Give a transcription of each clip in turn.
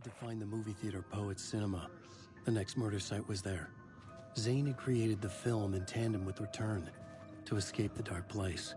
had to find the movie theater Poet Cinema. The next murder site was there. Zane had created the film in tandem with Return to escape the dark place.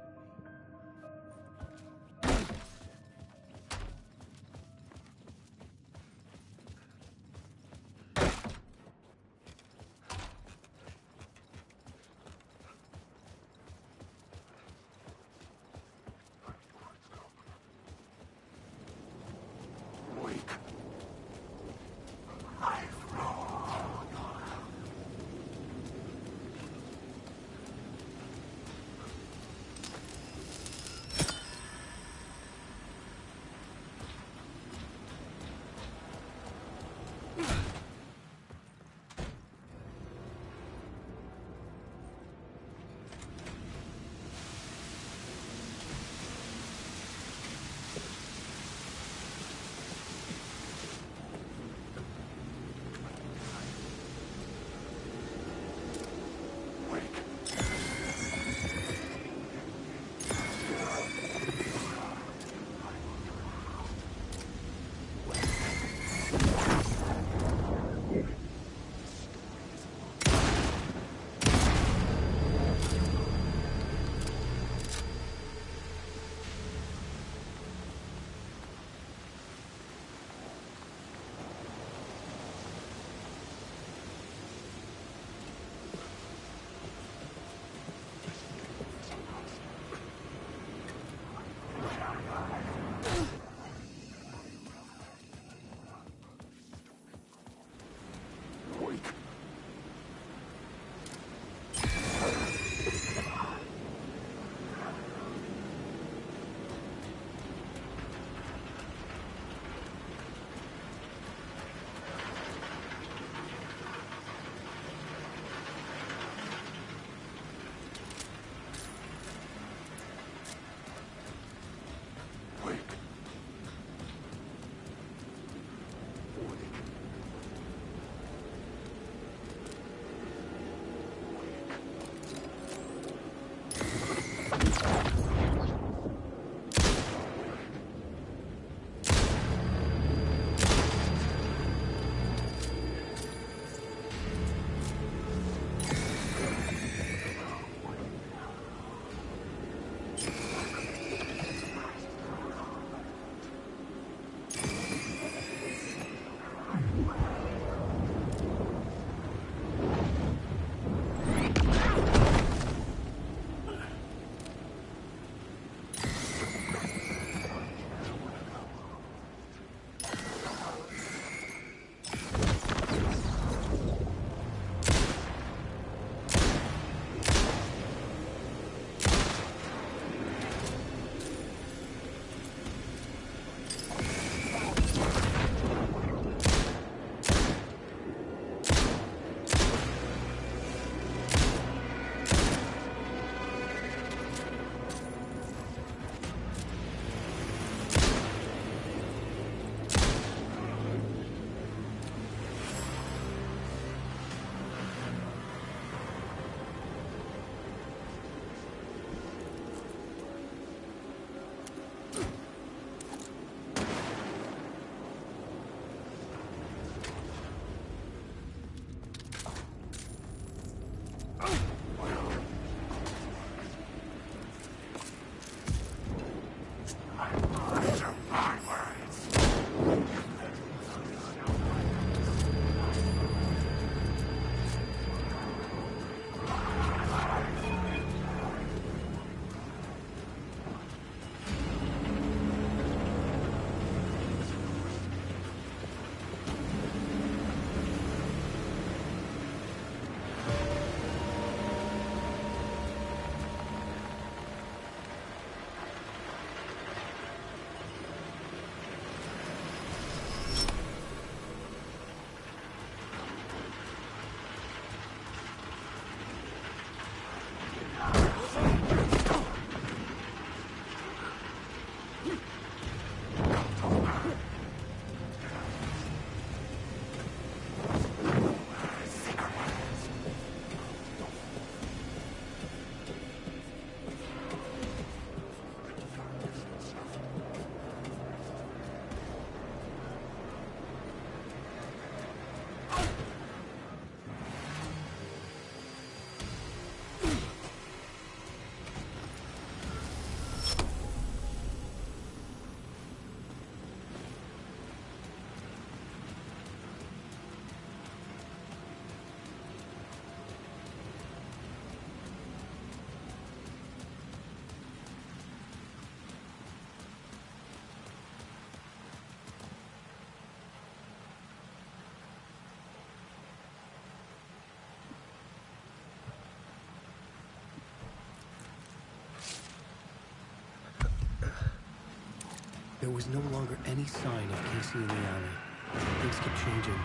There was no longer any sign of Casey in the alley. Things kept changing,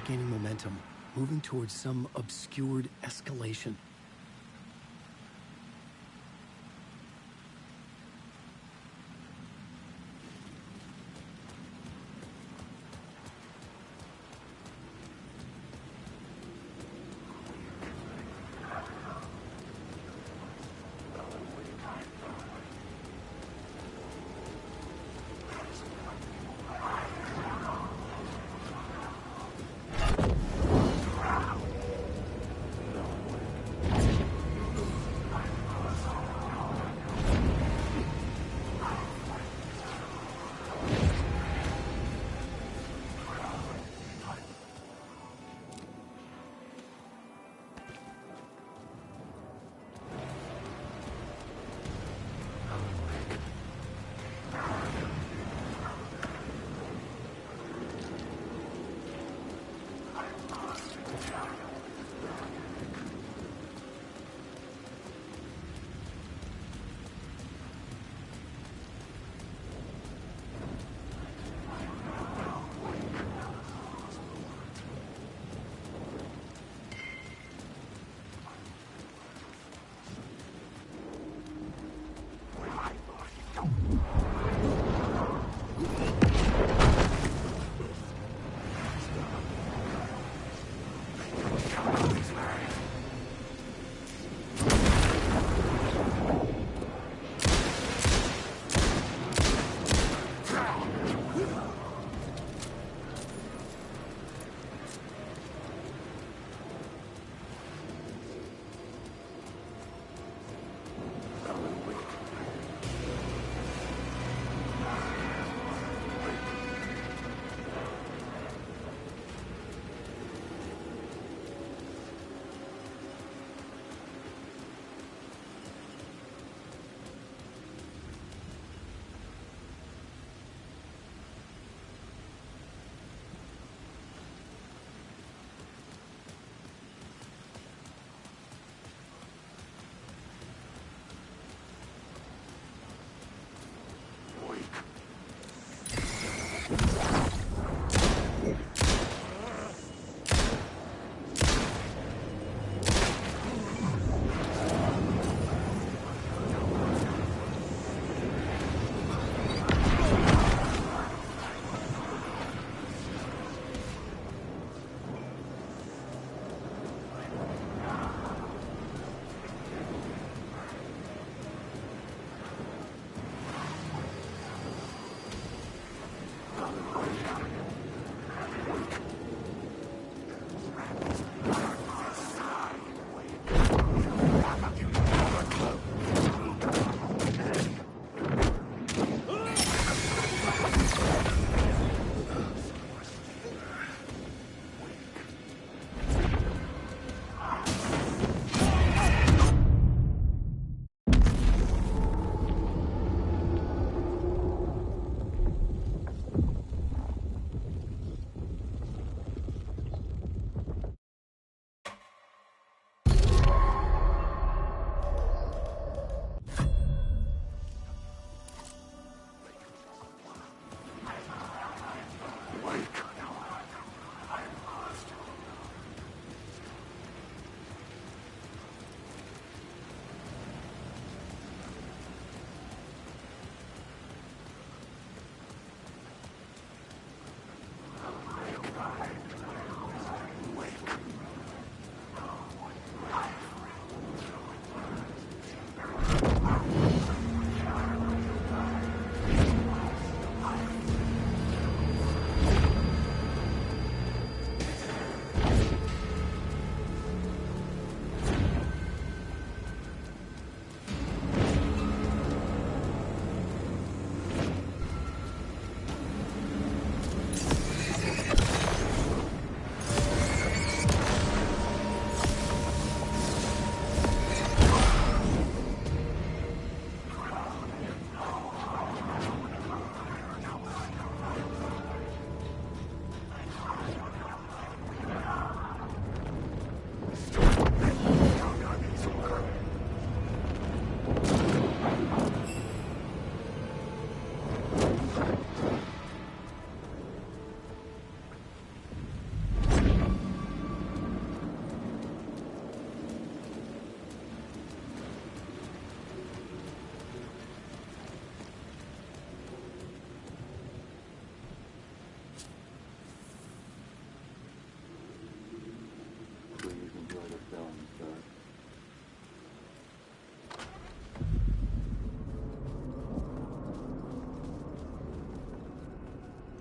gaining momentum, moving towards some obscured escalation.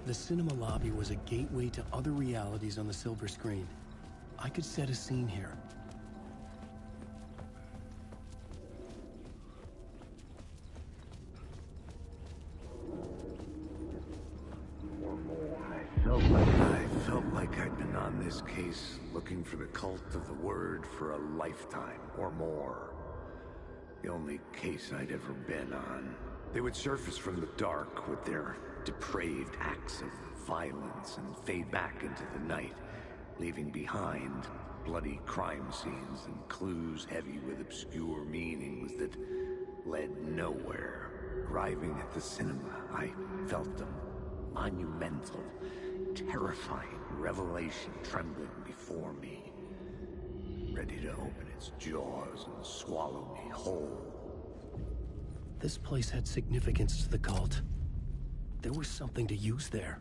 The cinema lobby was a gateway to other realities on the silver screen. I could set a scene here. I felt like I'd been on this case looking for the cult of the word for a lifetime or more. The only case I'd ever been on. They would surface from the dark with their depraved acts of violence and fade back into the night, leaving behind bloody crime scenes and clues heavy with obscure meanings that led nowhere. Arriving at the cinema, I felt them. Monumental, terrifying revelation trembling before me, ready to open its jaws and swallow me whole. This place had significance to the cult. There was something to use there.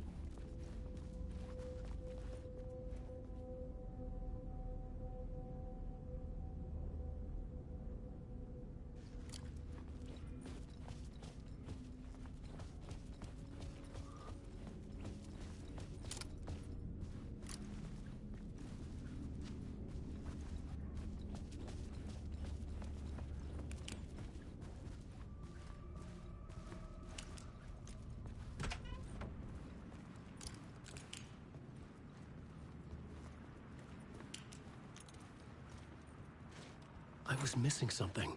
I was missing something.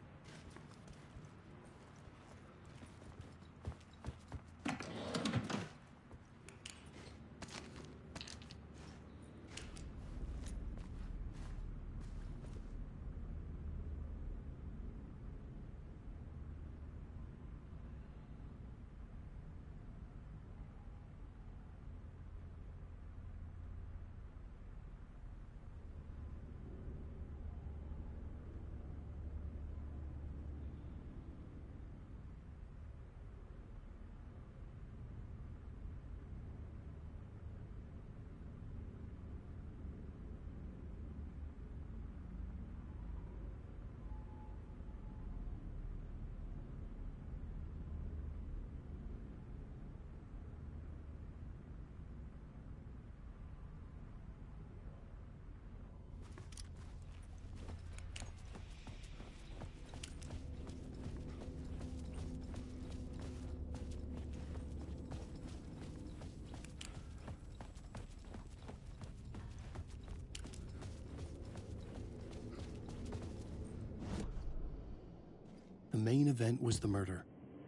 The main event was the murder.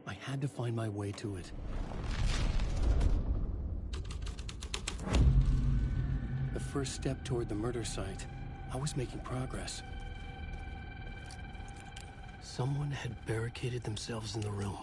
I had to find my way to it. The first step toward the murder site. I was making progress. Someone had barricaded themselves in the room.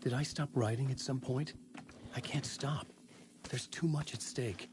Did I stop writing at some point? I can't stop. There's too much at stake.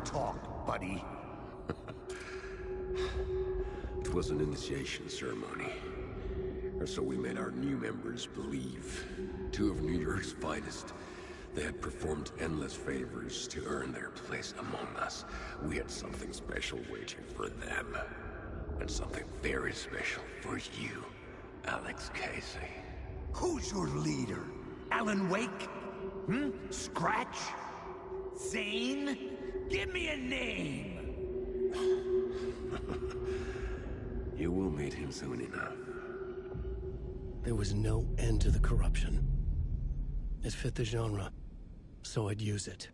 Talk, buddy. It was an initiation ceremony. Or so we made our new members believe. Two of New York's finest. They had performed endless favors to earn their place among us. We had something special waiting for them. And something very special for you, Alex Casey. Who's your leader? Alan Wake? Scratch? Zane? Give me a name! You will meet him soon enough. There was no end to the corruption. It fit the genre, so I'd use it.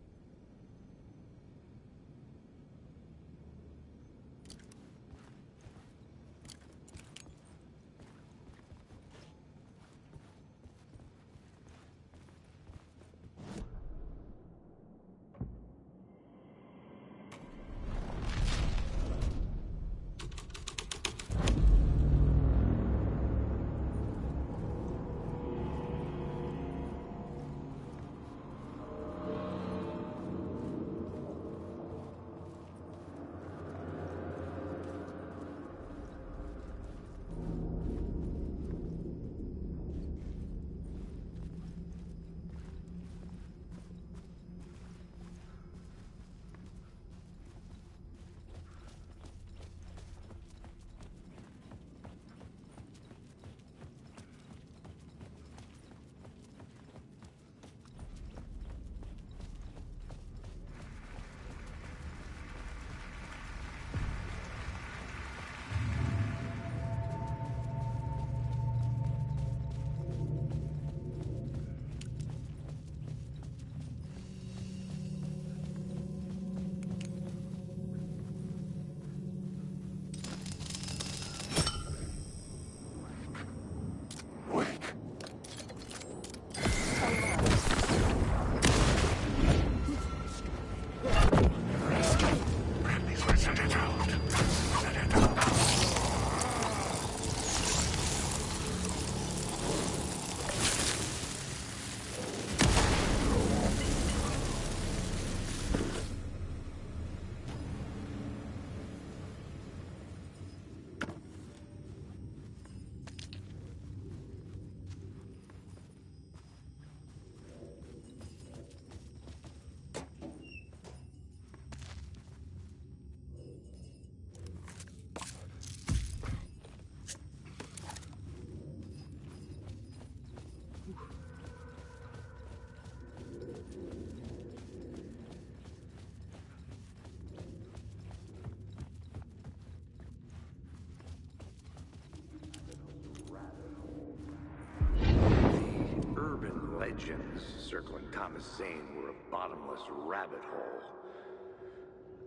legends circling Thomas Zane were a bottomless rabbit hole.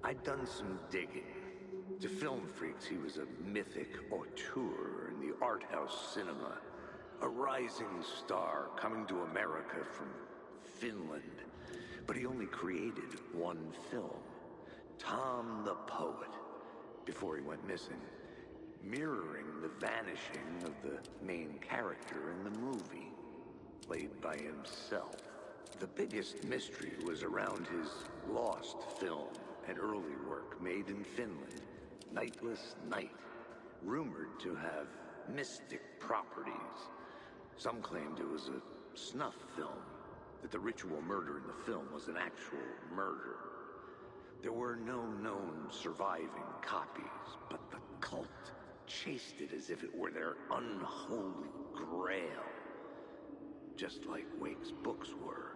I'd done some digging. To film freaks, he was a mythic auteur in the art house cinema. A rising star coming to America from Finland. But he only created one film, Tom the Poet, before he went missing, mirroring the vanishing of the main character in the movie, played by himself. The biggest mystery was around his lost film, an early work made in Finland, Nightless Night, rumored to have mystic properties. Some claimed it was a snuff film, that the ritual murder in the film was an actual murder. There were no known surviving copies, but the cult chased it as if it were their unholy grail, just like Wake's books were.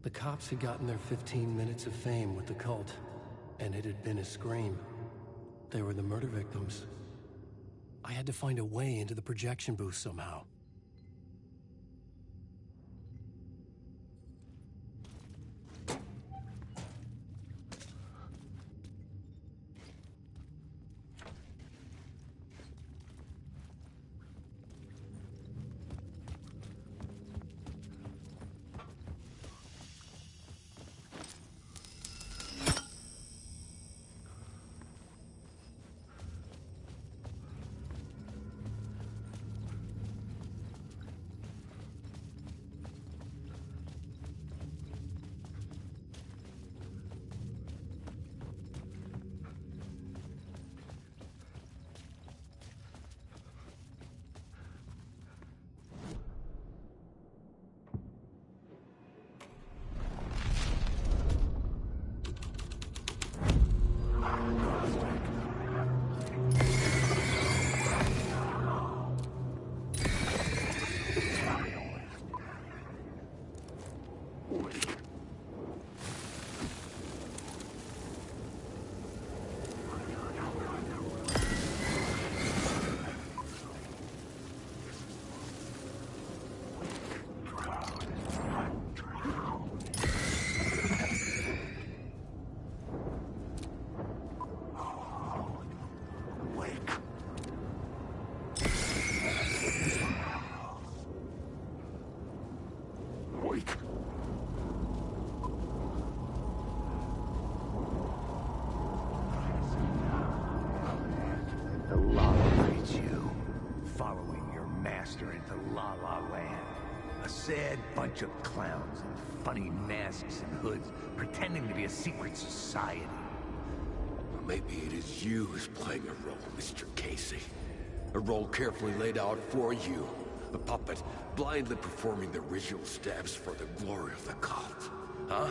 The cops had gotten their 15 minutes of fame with the cult, and it had been a scream. They were the murder victims. I had to find a way into the projection booth somehow. Sad bunch of clowns in funny masks and hoods, pretending to be a secret society. Or maybe it is you who's playing a role, Mr. Casey. A role carefully laid out for you. A puppet, blindly performing the ritual steps for the glory of the cult. Huh?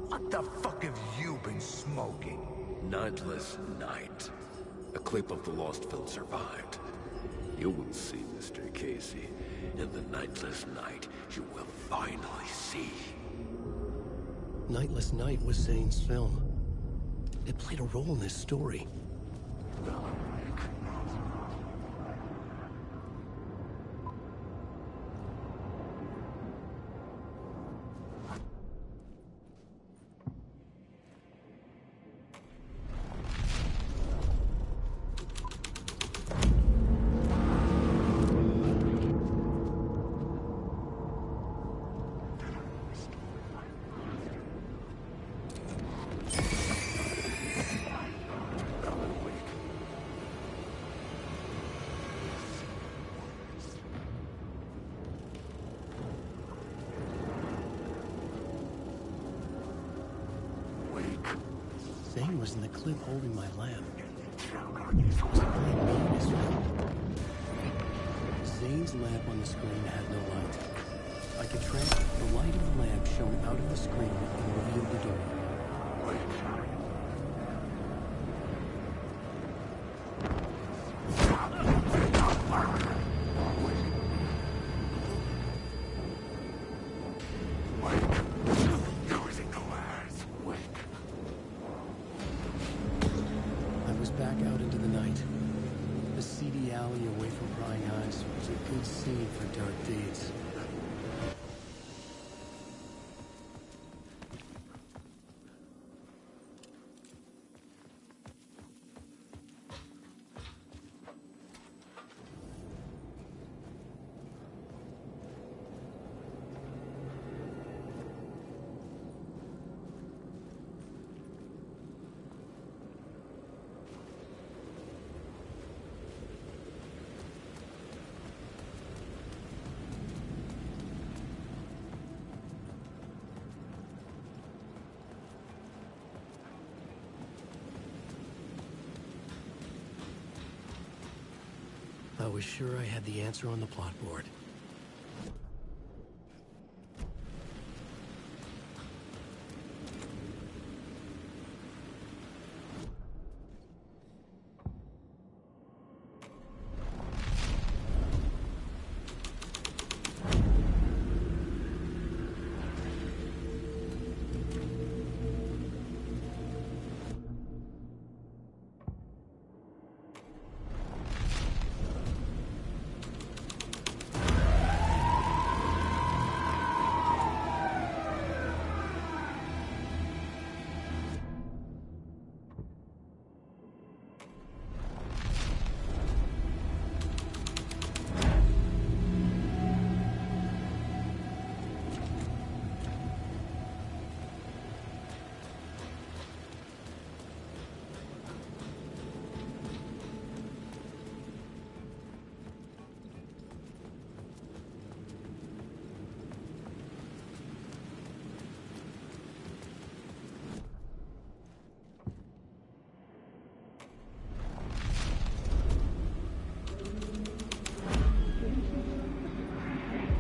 What the fuck have you been smoking? Nightless Night. A clip of the lost film survived. You will see, Mr. Casey. In the Nightless Night, you will finally see. Nightless Night was Zane's film. It played a role in this story. Zane was in the clip holding my lamp. Zane's lamp on the screen had no light. I could track the light of the lamp shone out of the screen and revealed the door. Back out into the night. The seedy alley away from prying eyes was a good scene for dark deeds. I was sure I had the answer on the plot board.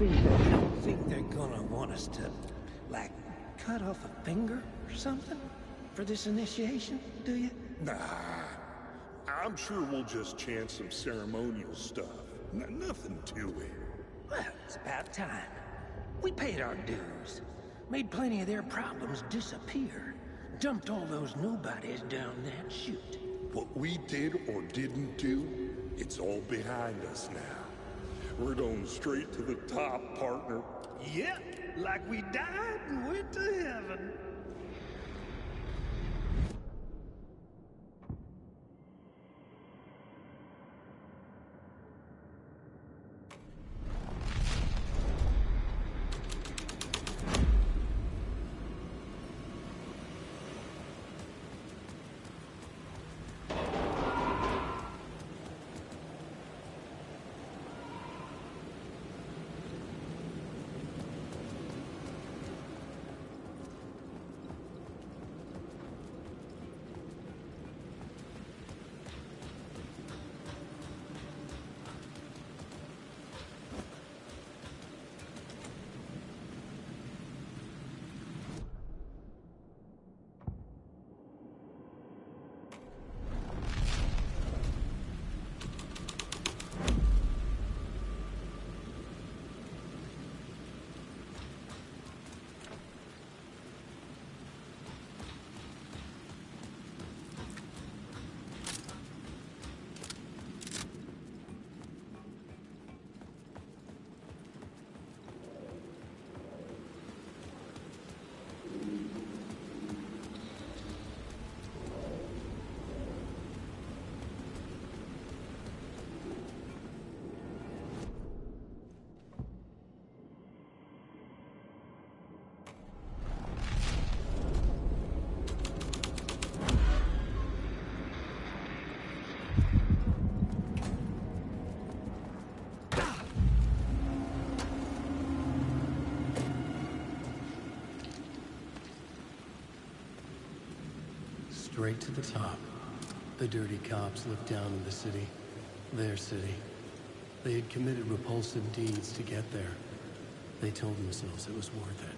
You don't think they're gonna want us to, like, cut off a finger or something for this initiation, do you? Nah, I'm sure we'll just chant some ceremonial stuff. Nothing to it. Well, it's about time. We paid our dues, made plenty of their problems disappear, dumped all those nobodies down that chute. What we did or didn't do, it's all behind us now. We're going straight to the top, partner. Yep, like we died and went to heaven. straight to the top. The dirty cops looked down on the city. Their city. They had committed repulsive deeds to get there. They told themselves it was worth it.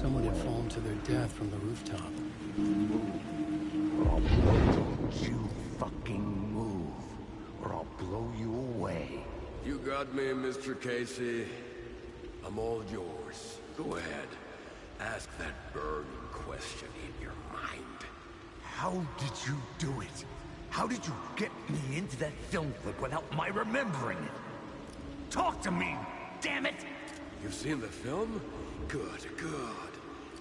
Someone had fallen to their death from the rooftop. Don't you fucking move, or I'll blow you away. You got me, Mr. Casey. I'm all yours. Go ahead. Ask that burning question in your mind. How did you do it? How did you get me into that film clip without my remembering it? Talk to me, damn it! You've seen the film? Good, good.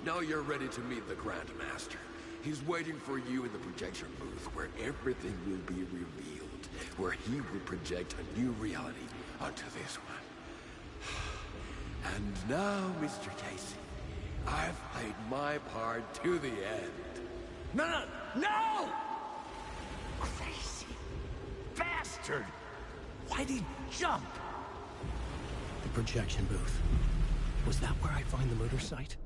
Now you're ready to meet the Grandmaster. He's waiting for you in the projection booth where everything will be revealed, where he will project a new reality onto this one. And now, Mr. Casey, I've played my part to the end. No! Crazy bastard! Why'd he jump? The projection booth. Was that where I'd find the murder site?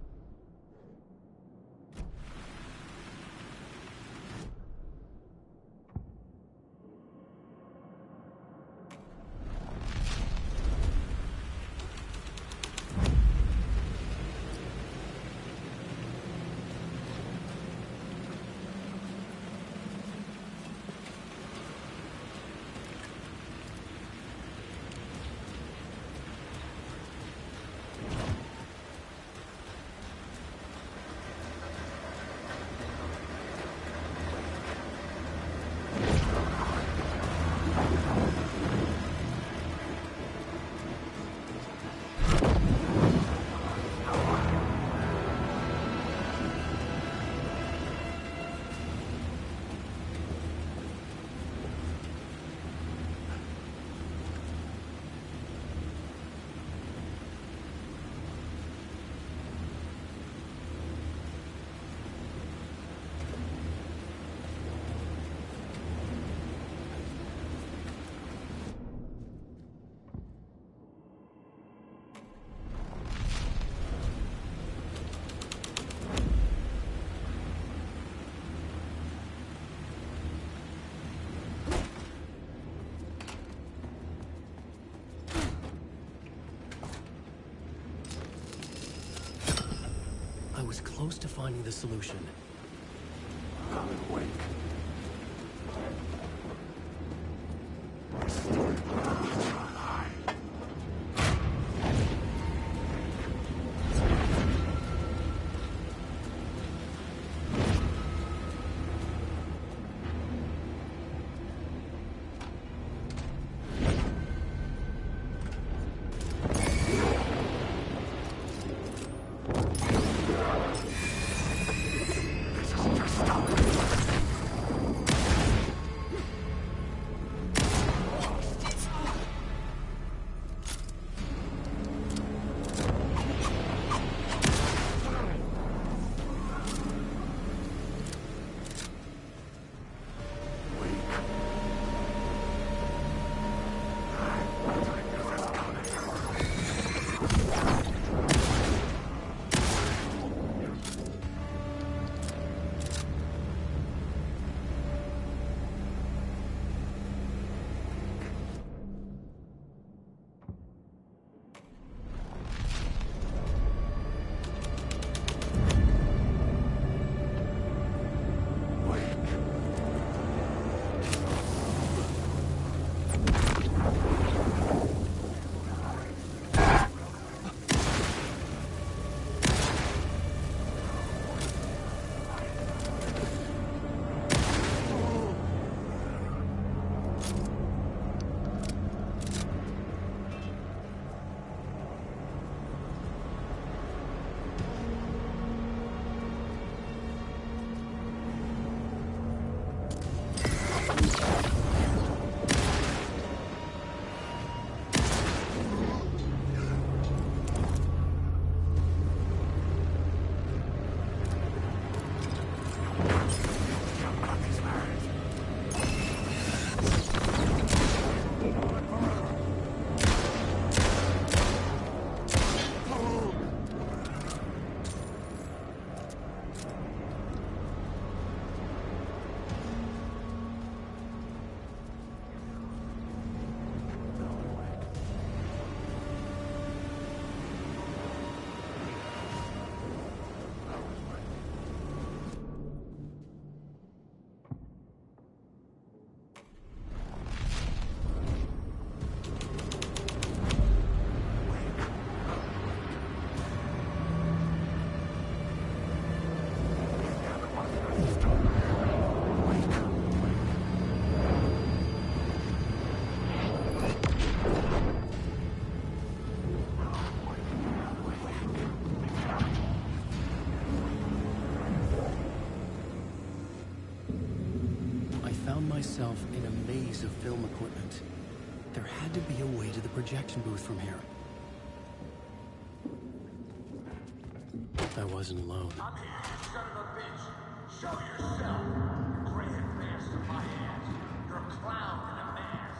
was close to finding the solution. Wait. Myself in a maze of film equipment. There had to be a way to the projection booth from here. I wasn't alone. I'm here, you son of a bitch. Show yourself. Grand master my ass. You're a clown in a mask.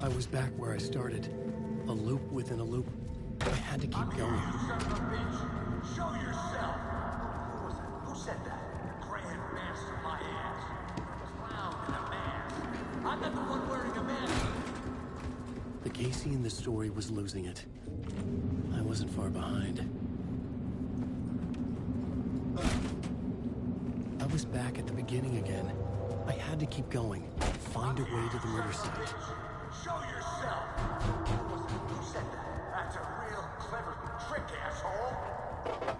I was back where I started. A loop within a loop. I had to keep going. You son of a bitch. Show yourself. Who was it? Who said that? Grand master my ass. You're a clown in a mask. I'm not the one wearing a mask. The Casey in the story was losing it. I wasn't far behind. I was back at the beginning again. I had to keep going. Find a way to the murder site. Show yourself! Who said that? That's a real clever trick, asshole!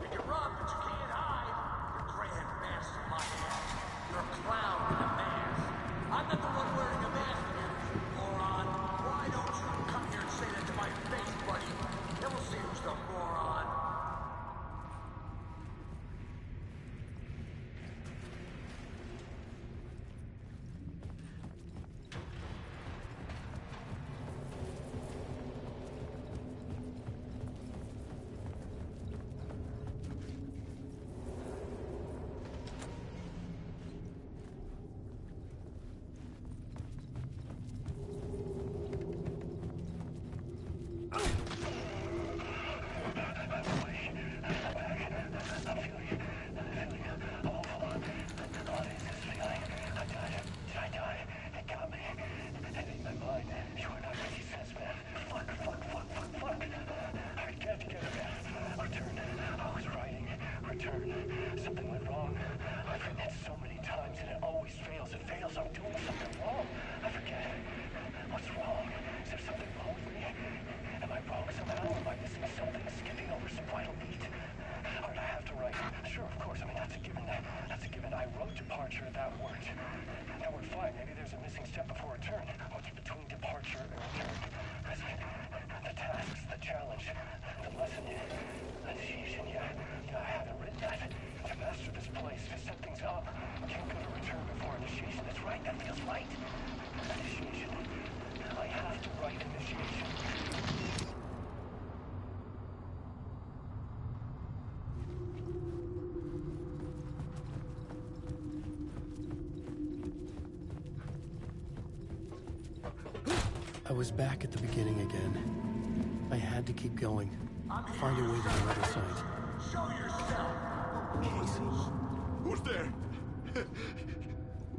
You can run, but you can't hide! You're grand master my ass. You're a clown in a mask. I'm not the one wearing a mask here, moron. Why don't you come here and say that to my face, buddy? Then we'll see who's the moron. final beat. All right, I have to write. Sure, of course. I mean, that's a given. That's a given. I wrote departure. That worked. Now we're fine. Maybe there's a missing step before return. What's between departure and return? The tasks, the challenge, the lesson, initiation. Yeah, I haven't written that. To master this place, to set things up. Can't go to return before initiation. That's right. That feels right. Initiation. I have to write initiation. I was back at the beginning again. I had to keep going. Find a way to the other side. Show yourself! Casey? Who's there?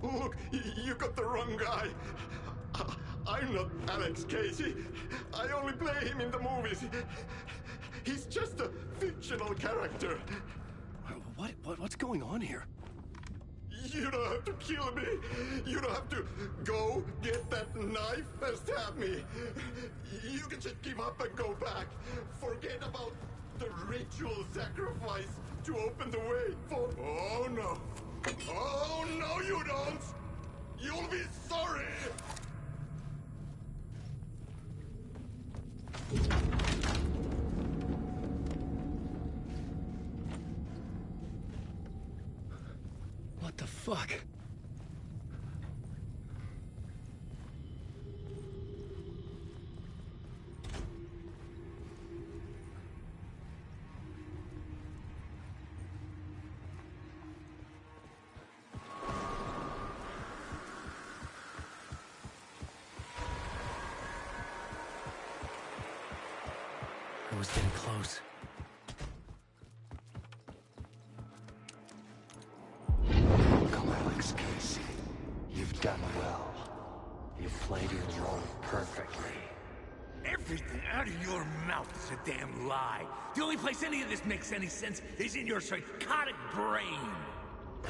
Look, you got the wrong guy. I'm not Alex Casey. I only play him in the movies. He's just a fictional character. What's going on here? You don't have to kill me. You don't have to go get that knife and stab me. You can just give up and go back. Forget about the ritual sacrifice to open the way for... Oh, no. Oh, no, you don't. You'll be sorry. What the fuck? I was getting close. Welcome, Alex Casey. You've done well. You've played your role perfectly. Everything out of your mouth is a damn lie. The only place any of this makes any sense is in your psychotic brain.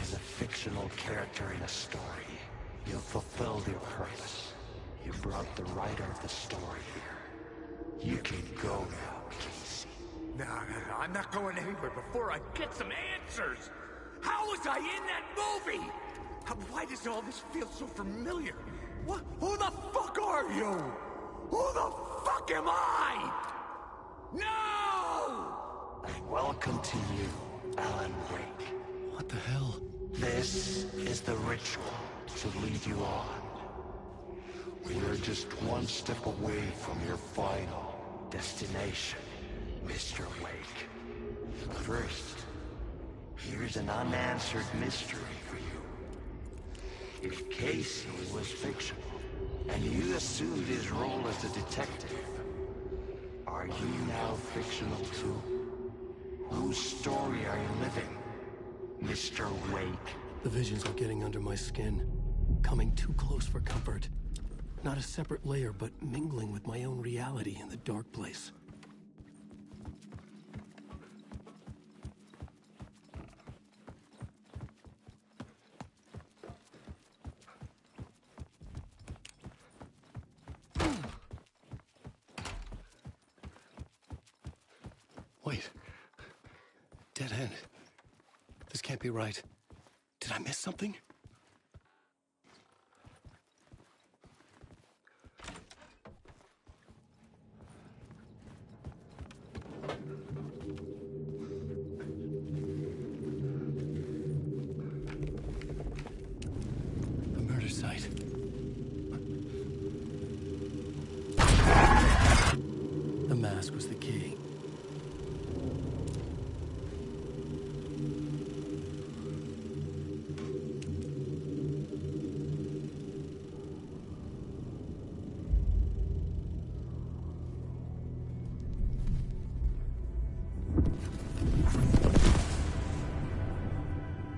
As a fictional character in a story, you've fulfilled your purpose. You brought the writer of the story here. You can go now, Casey. No, I'm not going anywhere before I get some answers. How was I in that movie? Why does all this feel so familiar? What? Who the fuck are you? Who the fuck am I? No! And welcome to you, Alan Wake. What the hell? This is the ritual to lead you on. We're just one step away from your final destination, Mr. Wake. But first, here's an unanswered mystery for you. If Casey was fictional, and you assumed his role as a detective, are you now fictional too? Whose story are you living, Mr. Wake? The visions are getting under my skin. Coming too close for comfort. Not a separate layer, but mingling with my own reality in the dark place. Wait. Dead end. This can't be right. Did I miss something? The murder site. The mask was the key.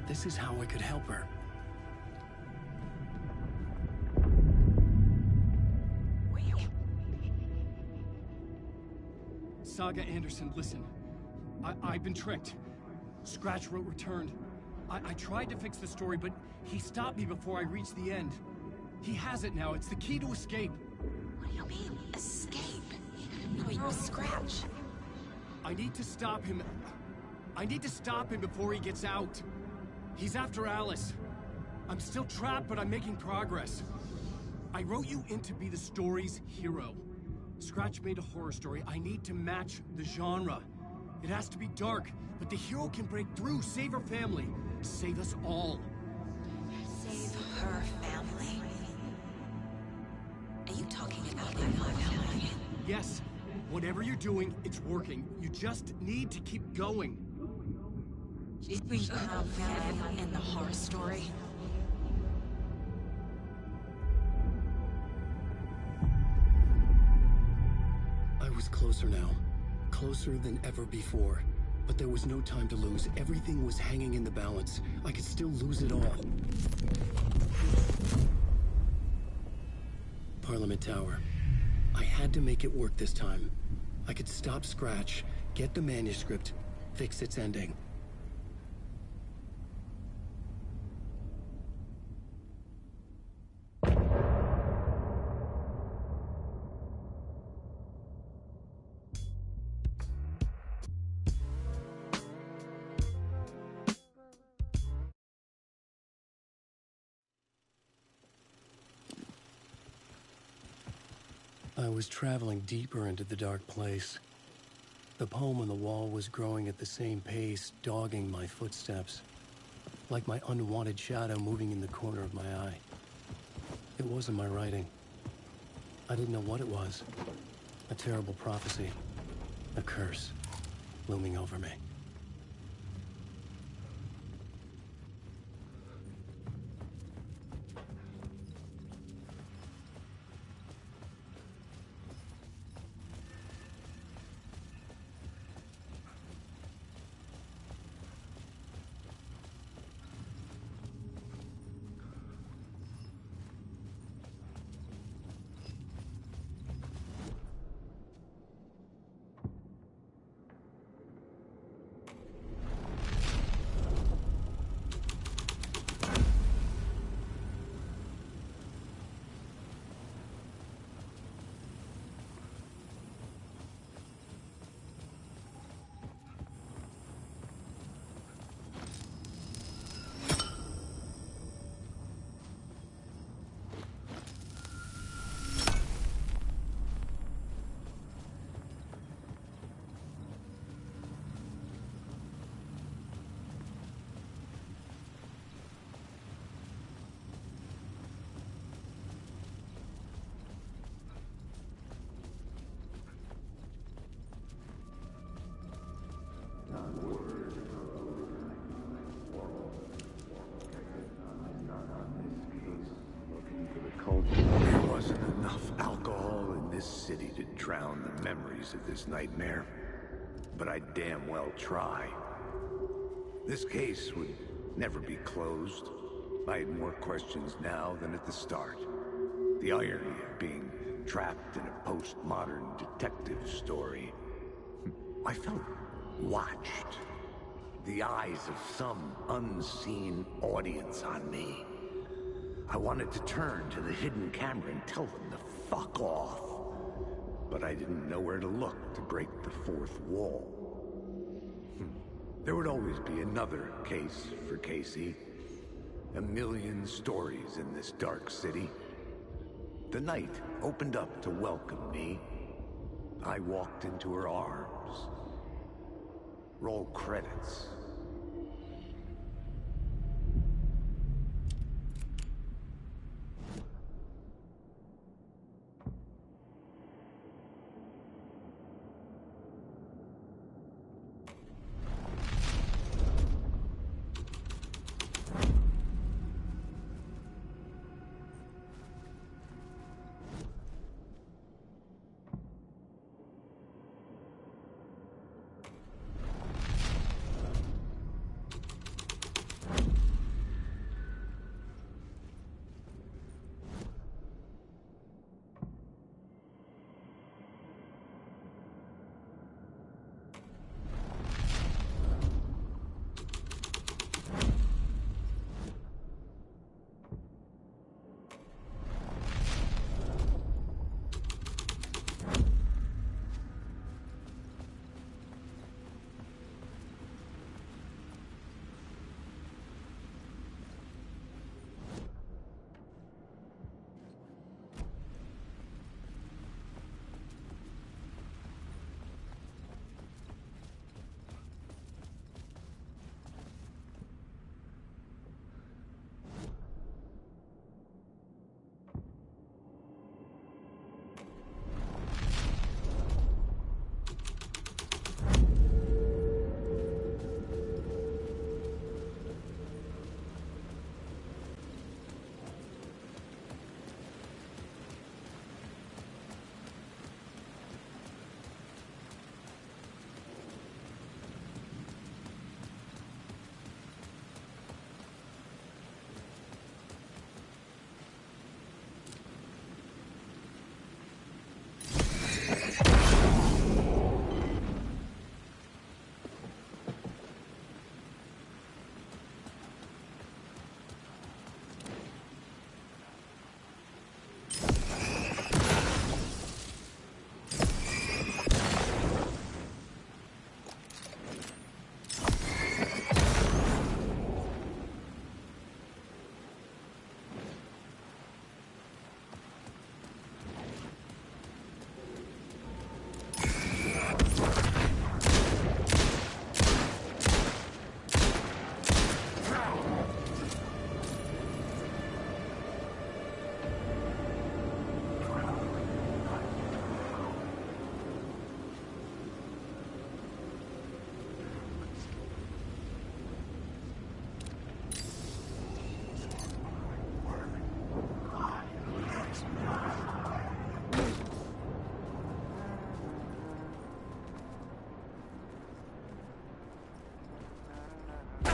This is how I could help her. Saga Anderson, listen. I've been tricked. Scratch wrote returned. I tried to fix the story, but he stopped me before I reached the end. He has it now. It's the key to escape. What do you mean, escape? No, you Scratch. I need to stop him. I need to stop him before he gets out. He's after Alice. I'm still trapped, but I'm making progress. I wrote you in to be the story's hero. Scratch made a horror story. I need to match the genre. It has to be dark, but the hero can break through, save her family, save us all. Save her family? Are you talking about my family? Yes. Whatever you're doing, it's working. You just need to keep going. Did we have family in the horror story? I was closer now. Closer than ever before. But there was no time to lose. Everything was hanging in the balance. I could still lose it all. Parliament Tower. I had to make it work this time. I could stop Scratch, get the manuscript, fix its ending. I was traveling deeper into the dark place. The poem on the wall was growing at the same pace, dogging my footsteps, like my unwanted shadow moving in the corner of my eye. It wasn't my writing. I didn't know what it was. A terrible prophecy, a curse, looming over me. There wasn't enough alcohol in this city to drown the memories of this nightmare, but I'd damn well try. This case would never be closed. I had more questions now than at the start. The irony of being trapped in a postmodern detective story. I felt watched. The eyes of some unseen audience on me. I wanted to turn to the hidden camera and tell them to fuck off. But I didn't know where to look to break the fourth wall. There would always be another case for Casey. A million stories in this dark city. The night opened up to welcome me. I walked into her arms. Roll credits.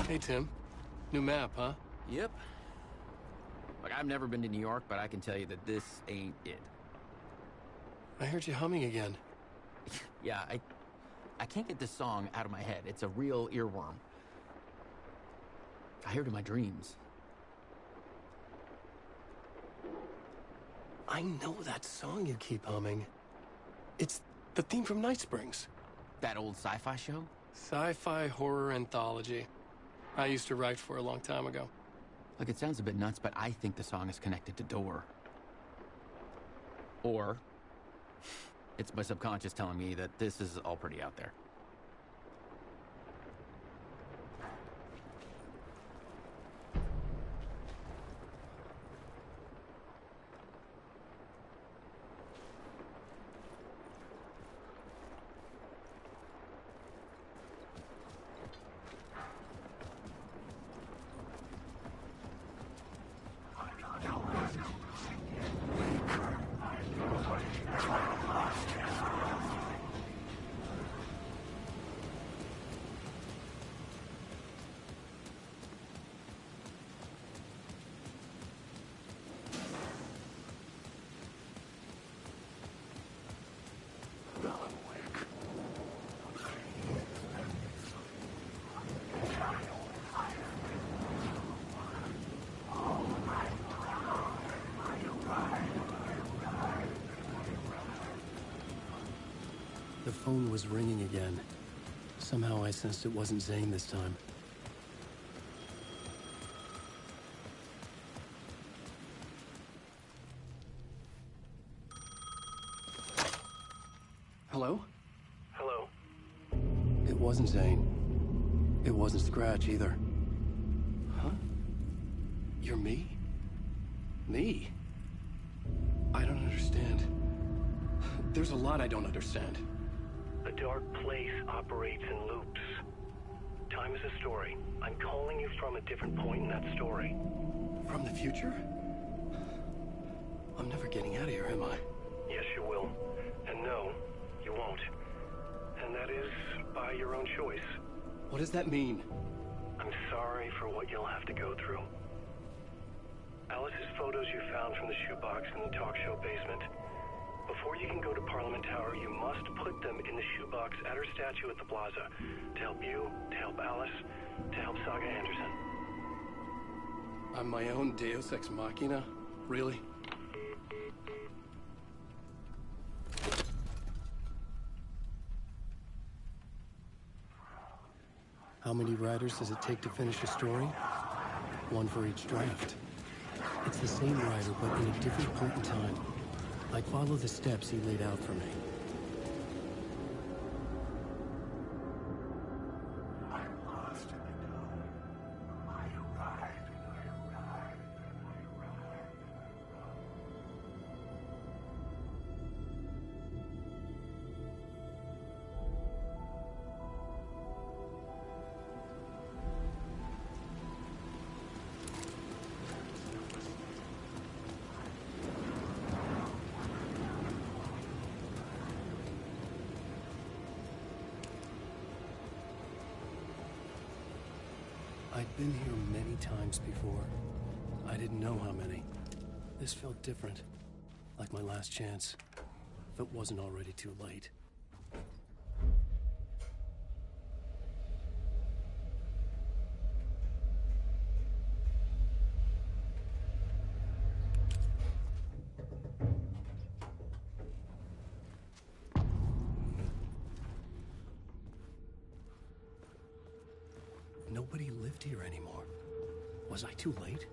Hey, Tim. New map, huh? Yep. Like, I've never been to New York, but I can tell you that this ain't it. I heard you humming again. Yeah, I can't get this song out of my head. It's a real earworm. I hear it in my dreams. I know that song you keep humming. It's the theme from Night Springs. That old sci-fi show? Sci-fi horror anthology. I used to write for a long time ago. Look, it sounds a bit nuts, but I think the song is connected to Door. Or it's my subconscious telling me that this is all pretty out there. The phone was ringing again. Somehow I sensed it wasn't Zane this time. Hello? Hello? It wasn't Zane. It wasn't Scratch either. Huh? You're me? Me? I don't understand. There's a lot I don't understand. A dark place operates in loops. Time is a story. I'm calling you from a different point in that story. From the future? I'm never getting out of here, am I? Yes, you will. And no, you won't. And that is by your own choice. What does that mean? I'm sorry for what you'll have to go through. Alice's photos you found from the shoebox in the talk show basement. Before you can go to Parliament Tower, you must put them in the shoebox at her statue at the plaza. To help you, to help Alice, to help Saga Anderson. I'm my own Deus Ex Machina? Really? How many writers does it take to finish a story? One for each draft. It's the same writer, but in a different point in time. I'd follow the steps he laid out for me. I'd been here many times before. I didn't know how many. This felt different, like my last chance, if it wasn't already too late. Nobody lived here anymore. Was I too late?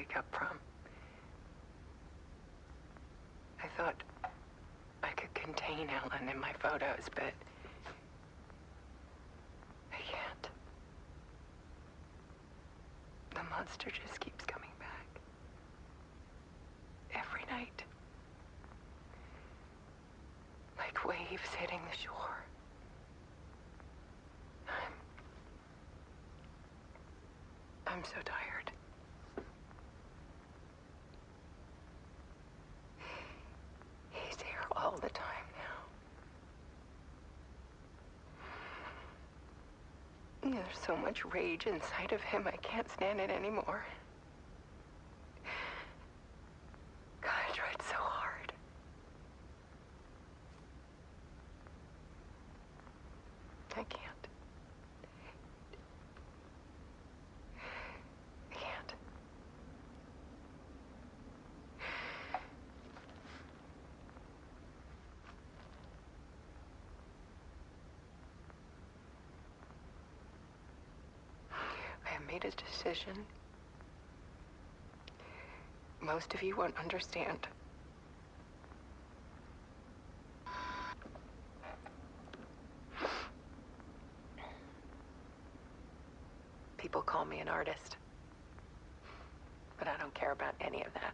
wake up from. I thought I could contain Ellen in my photos, but I can't. The monster just keeps coming back. Every night. Like waves hitting the shore. I'm so tired. He's here all the time now. There's so much rage inside of him, I can't stand it anymore. God, I tried so hard. I can't. I can't. I have made a decision. Most of you won't understand. People call me an artist, but I don't care about any of that.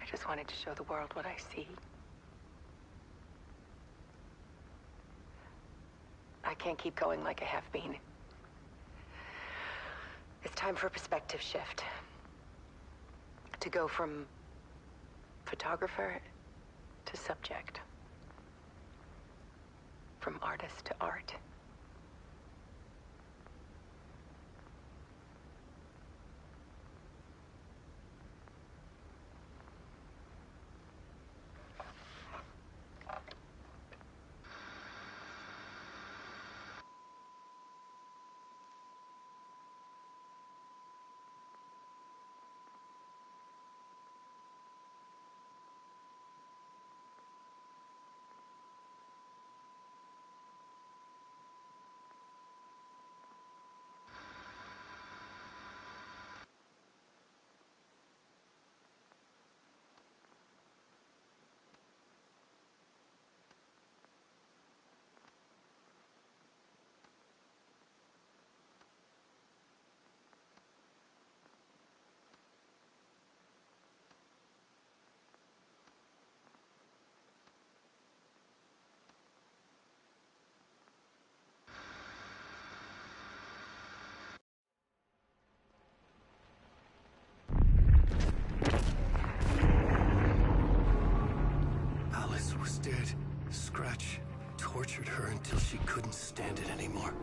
I just wanted to show the world what I see. I can't keep going like I have been. It's time for a perspective shift. To go from photographer to subject. From artist to art. Alice was dead. Scratch tortured her until she couldn't stand it anymore.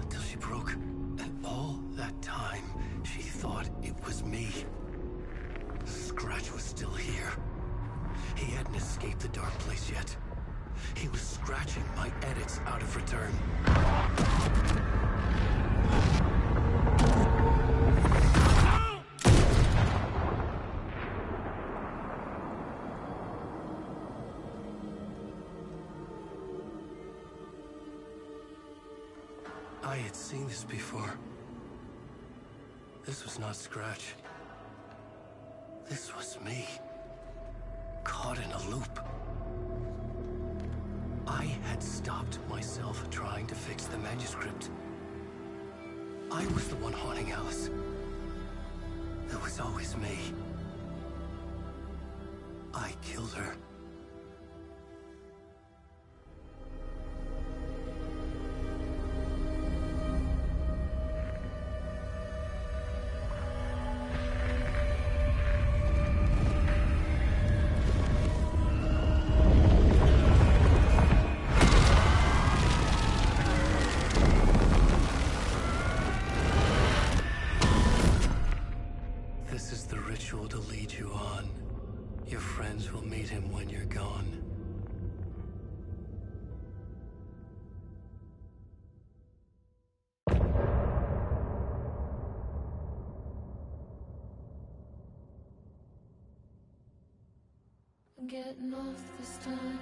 Until she broke. And all that time, she thought it was me. Scratch was still here. He hadn't escaped the dark place yet. He was scratching my edits out of return. I had seen this before. This was not Scratch. This was me. Caught in a loop. I had stopped myself trying to fix the manuscript. I was the one haunting Alice. It was always me. I killed her. This is the ritual to lead you on. Your friends will meet him when you're gone. I'm getting off this time.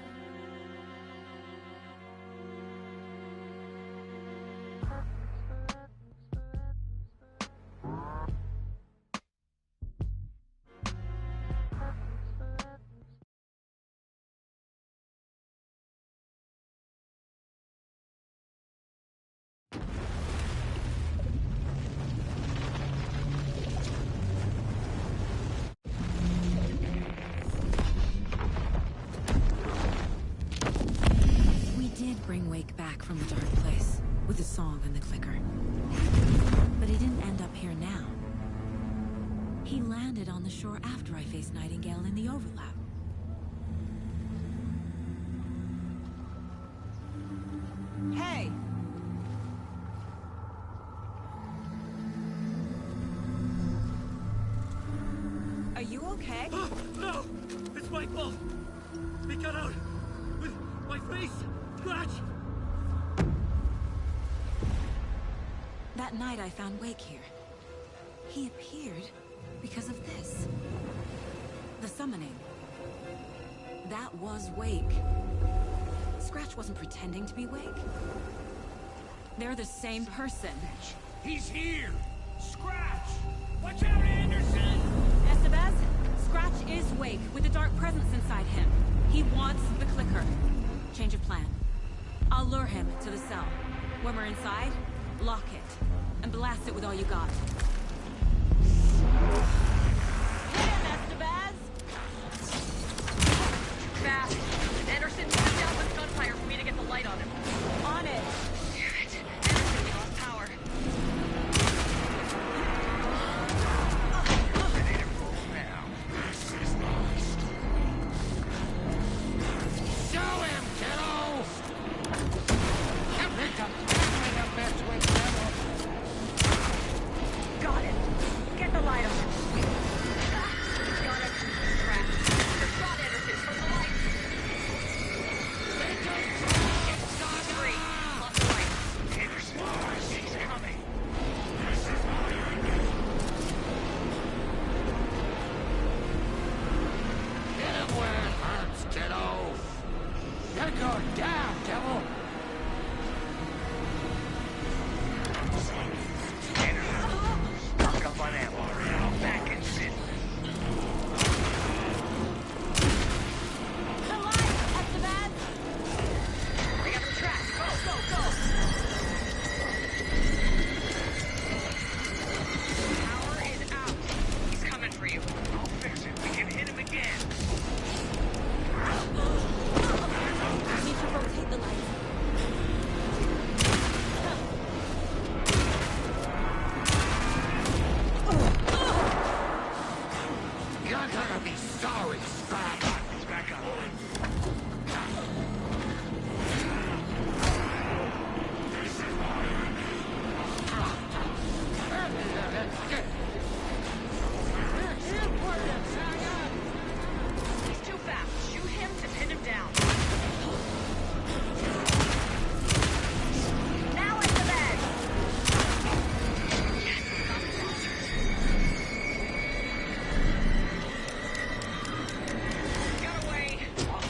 sure after I faced Nightingale in the overlap. Hey! Are you okay? No! It's my fault! They got out with my face! Scratch! That night I found Wake here. He appeared because of this. The summoning. That was Wake. Scratch wasn't pretending to be Wake. They're the same person. He's here! Scratch! Watch out, Anderson! Estevez, Scratch is Wake with a dark presence inside him. He wants the clicker. Change of plan. I'll lure him to the cell. When we're inside, lock it. And blast it with all you got. Hit him, Estevez! Fast! Anderson, put down this gunfire for me to get the light on him. On it! Damn it! Anderson lost power. Ready to move now. This is lost. Show him, kiddo! I picked up the best way to ever. Got it. Get the light on him. Got it. Scratch. Your shot, Anderson, from the light. Three. Lost the light. Anderson, he's coming. Get him where it hurts, kiddo. You're going down, devil. Stock up on ammo. Back in city. The light, Estevez! They got the track. Go, go, go. Power is out. He's coming for you. I'll fix it. We can hit him again. I need to rotate the light. You're gonna be sorry, Scratch. He's back up. He's too fast. Shoot him to pin him down. Now it's the bed. Got away. I'll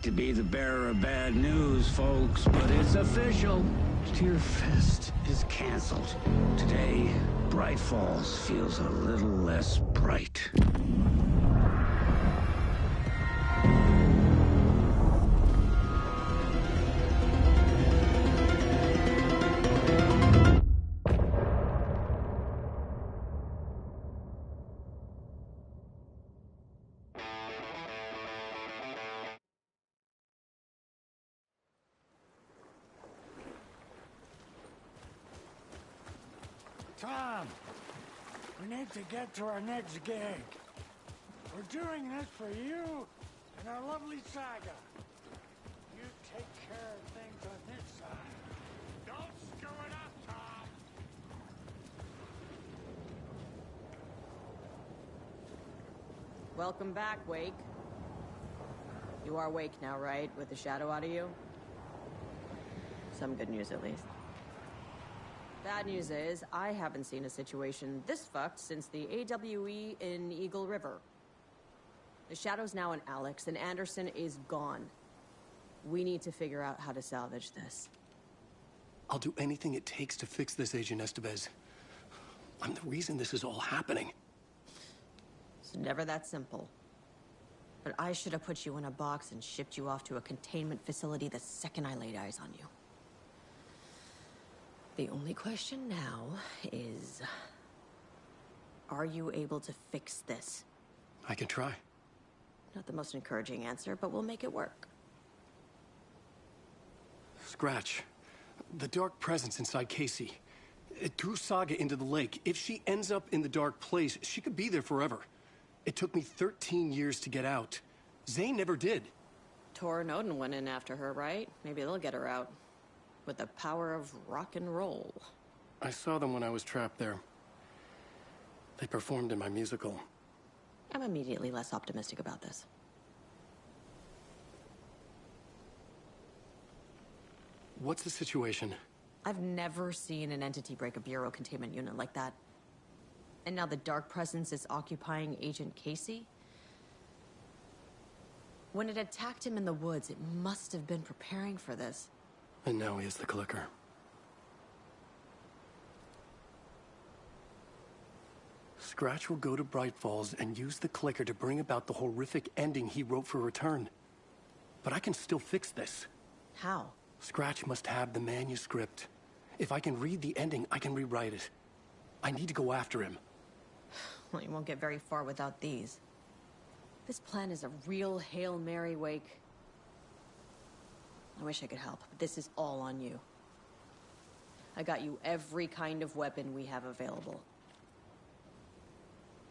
to be the bearer of bad news, folks, but it's official. Tearfest is canceled. Today, Bright Falls feels a little less bright. Tom, we need to get to our next gig. We're doing this for you and our lovely saga. You take care of things on this side. Don't screw it up, Tom! Welcome back, Wake. You are Wake now, right? With the shadow out of you? Some good news, at least. Bad news is, I haven't seen a situation this fucked since the AWE in Eagle River. The shadow's now in Alex, and Anderson is gone. We need to figure out how to salvage this. I'll do anything it takes to fix this, Agent Estevez. I'm the reason this is all happening. It's never that simple. But I should have put you in a box and shipped you off to a containment facility the second I laid eyes on you. The only question now is, are you able to fix this? I can try. Not the most encouraging answer, but we'll make it work. Scratch. The dark presence inside Casey. It threw Saga into the lake. If she ends up in the dark place, she could be there forever. It took me 13 years to get out. Zane never did. Tor and Odin went in after her, right? Maybe they'll get her out. With the power of rock and roll. I saw them when I was trapped there. They performed in my musical. I'm immediately less optimistic about this. What's the situation? I've never seen an entity break a bureau containment unit like that. And now the dark presence is occupying Agent Casey? When it attacked him in the woods, it must have been preparing for this. And now he has the clicker. Scratch will go to Bright Falls and use the clicker to bring about the horrific ending he wrote for Return. But I can still fix this. How? Scratch must have the manuscript. If I can read the ending, I can rewrite it. I need to go after him. Well, you won't get very far without these. This plan is a real Hail Mary, Wake. I wish I could help, but this is all on you. I got you every kind of weapon we have available.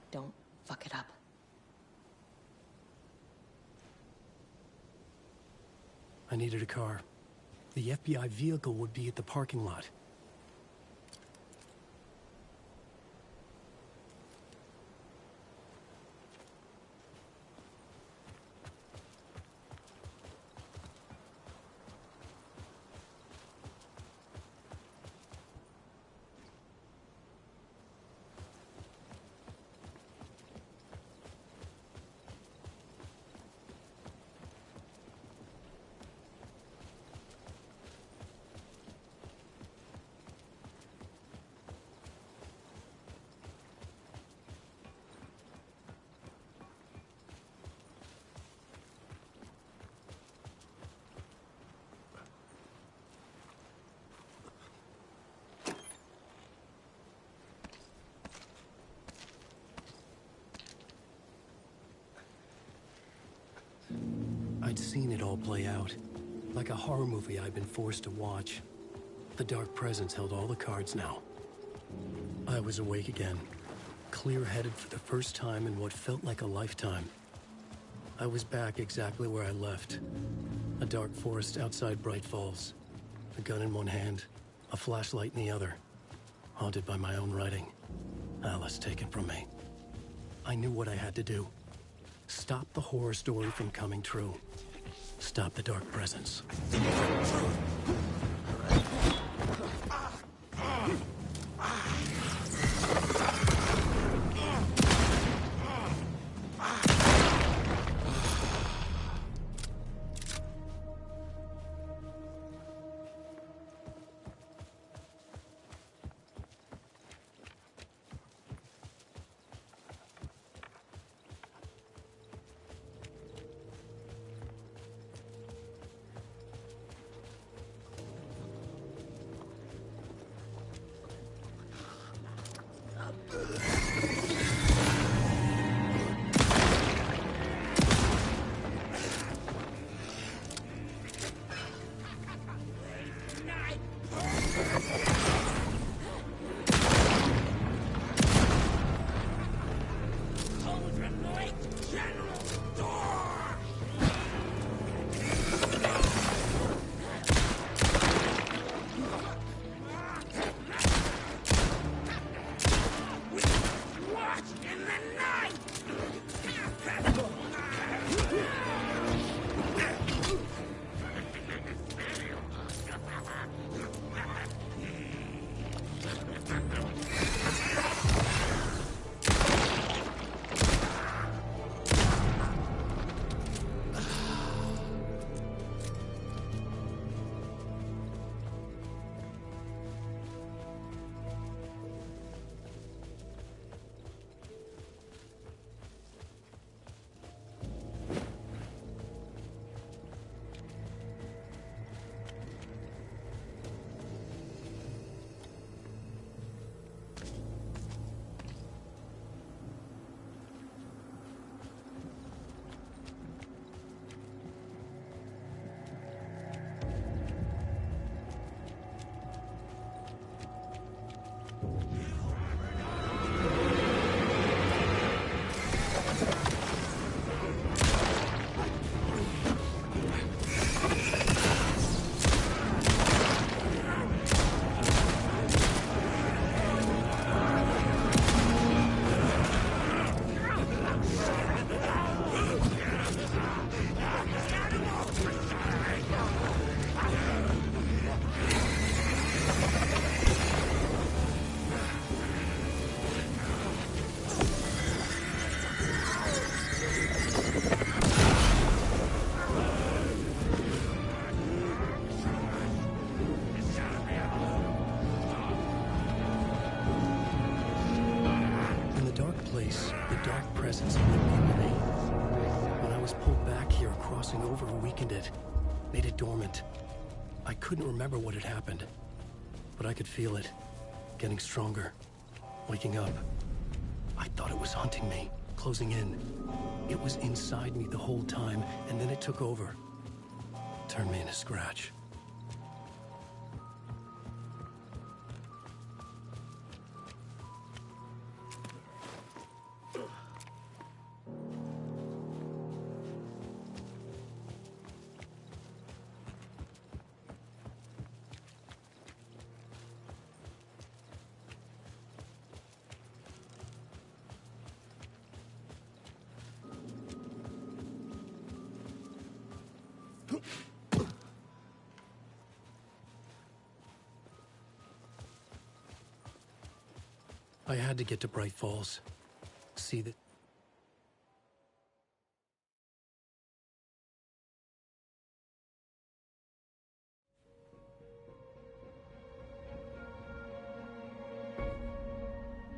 Don't fuck it up. I needed a car. The FBI vehicle would be at the parking lot. I'd seen it all play out. Like a horror movie I'd been forced to watch. The dark presence held all the cards now. I was awake again. Clear-headed for the first time in what felt like a lifetime. I was back exactly where I left. A dark forest outside Bright Falls. A gun in one hand, a flashlight in the other. Haunted by my own writing. Alice taken from me. I knew what I had to do. Stop the horror story from coming true. Stop the dark presence. into me. When I was pulled back here, crossing over weakened it, made it dormant. I couldn't remember what had happened, but I could feel it, getting stronger, waking up. I thought it was hunting me, closing in. It was inside me the whole time, and then it took over. Turned me into Scratch. I had to get to Bright Falls. See that.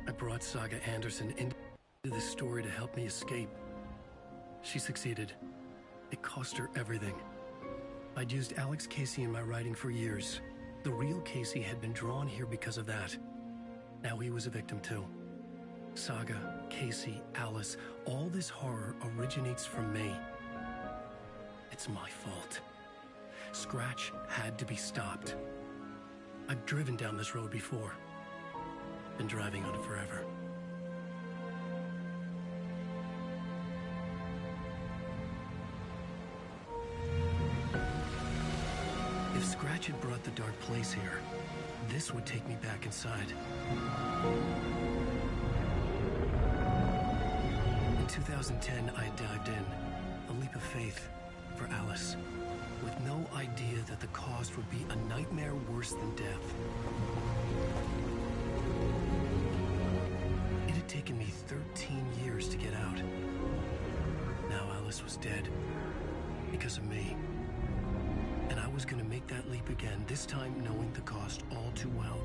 I brought Saga Anderson into this story to help me escape. She succeeded. It cost her everything. I'd used Alex Casey in my writing for years. The real Casey had been drawn here because of that. Now he was a victim too. Saga, Casey, Alice, all this horror originates from me. It's my fault. Scratch had to be stopped. I've driven down this road before. Been driving on it forever. If Scratch had brought the dark place here, this would take me back inside. In 2010, I dived in, a leap of faith for Alice, with no idea that the cost would be a nightmare worse than death. It had taken me 13 years to get out. Now Alice was dead, because of me. And I was gonna make that leap again, this time knowing the cost all too well.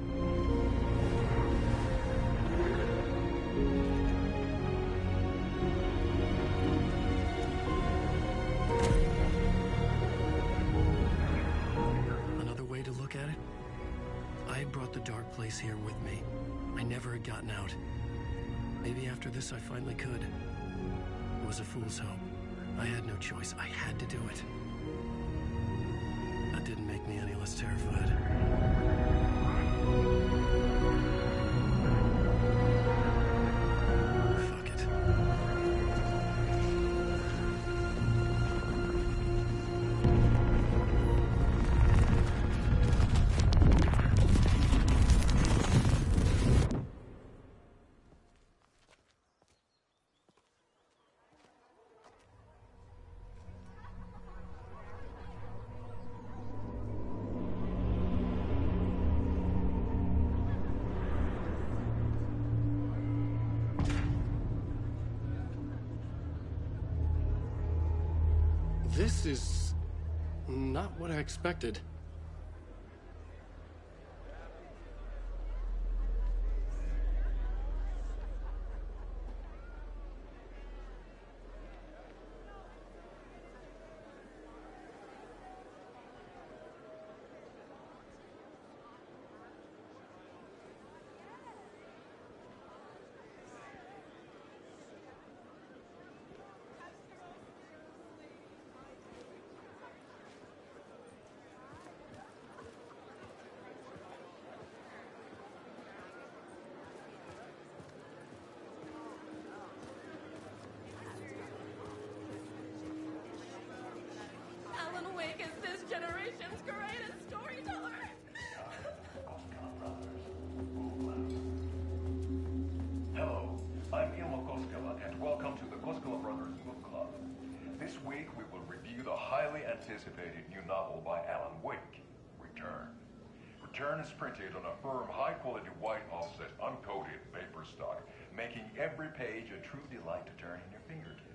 Another way to look at it? I had brought the dark place here with me. I never had gotten out. Maybe after this I finally could. It was a fool's hope. I had no choice. I had to do it. That didn't make me any less terrified. Fuck it. This is not what I expected. generation's greatest storyteller. Hello, I'm Ilmo Koskela, and welcome to the Koskela Brothers Book Club. This week we will review the highly anticipated new novel by Alan Wake, Return. Return is printed on a firm, high-quality white offset, uncoated paper stock, making every page a true delight to turn in your fingertips.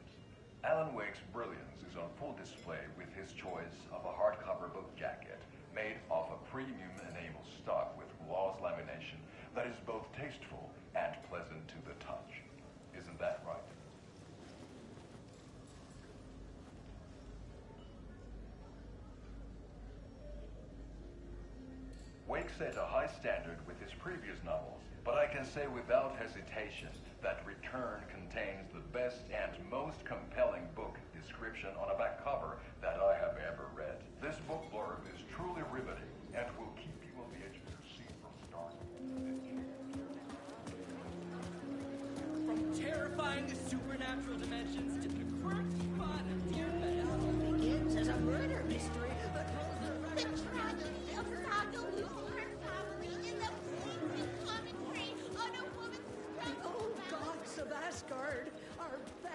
Alan Wake's brilliance is on full display with his choice of a hardcover book jacket made of a premium enamel stock with gloss lamination that is both tasteful and pleasant to the touch. Isn't that right? Wake set a high standard with his previous novels, but I can say without hesitation that Return contains the best and most compelling book description on a back cover that I have ever read. This book blurb is truly riveting and will keep you on the edge of your seat from start to finish. From terrifying supernatural dimensions to the quirky fun of dear It all begins as a murder mystery that holds the tragedy of Saga losing her family in the bleak commentary on a woman's struggle. The old gods of Asgard are back.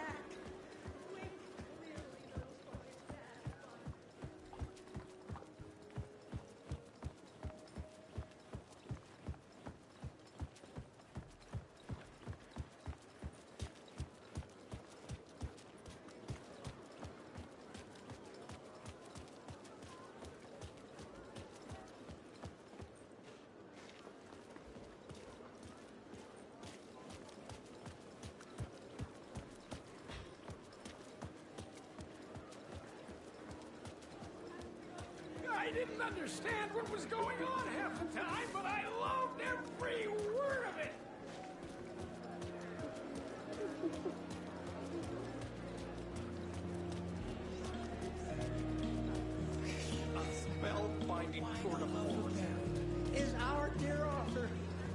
I didn't understand what was going on half the time, but I loved every word of it. A spellbinding sort of old man. Is our dear author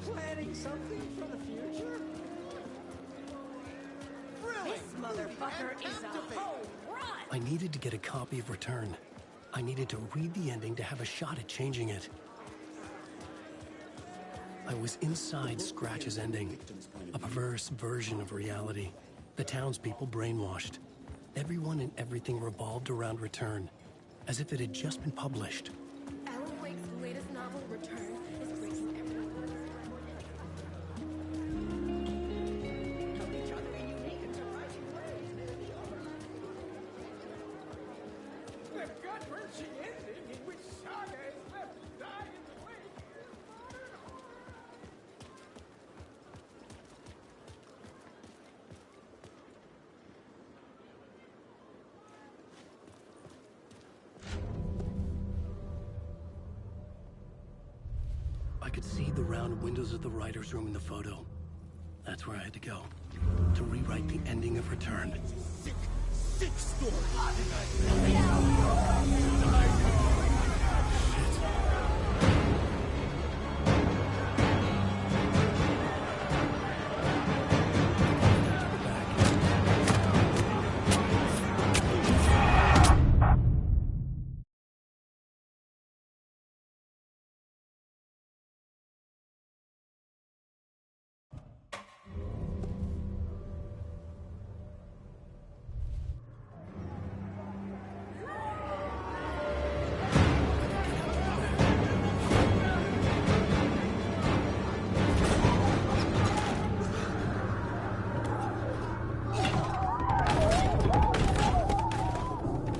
planning something for the future? This motherfucker is a whole run. I needed to get a copy of Return. I needed to read the ending to have a shot at changing it. I was inside Scratch's ending, a perverse version of reality. The townspeople brainwashed. Everyone and everything revolved around Return, as if it had just been published. Alan Wake's latest novel, Return, is breaking everyone's Help each other in unique and surprising ways. The gut-wrenching ending in which Saga is left to die in the wake is modern horror. I could see the round windows of the writer's room in the photo. That's where I had to go, to rewrite the ending of Return. Sick story.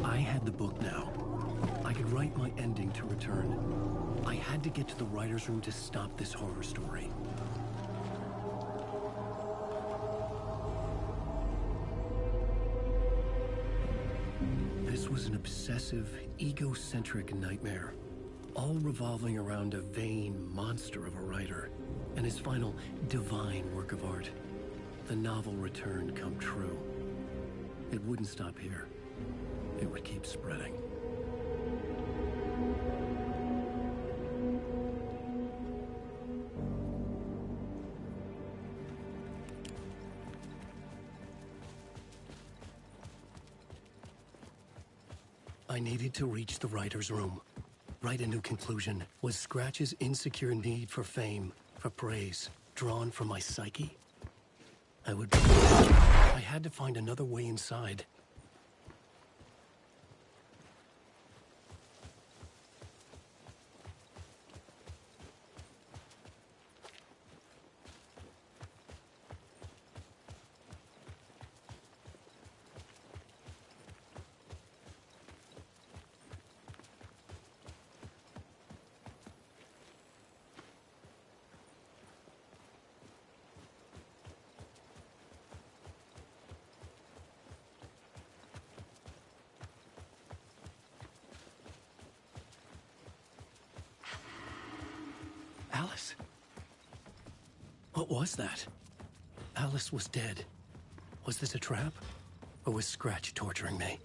I had the book now. I could write my ending to Return. I had to get to the writer's room to stop this horror story. This was an obsessive, egocentric nightmare, all revolving around a vain monster of a writer and his final divine work of art. The novel Return come true. It wouldn't stop here. It would keep spreading. I needed to reach the writer's room. Write a new conclusion. Was Scratch's insecure need for fame, for praise, drawn from my psyche? I had to find another way inside. Alice. What was that? Alice was dead. Was this a trap? Or was Scratch torturing me?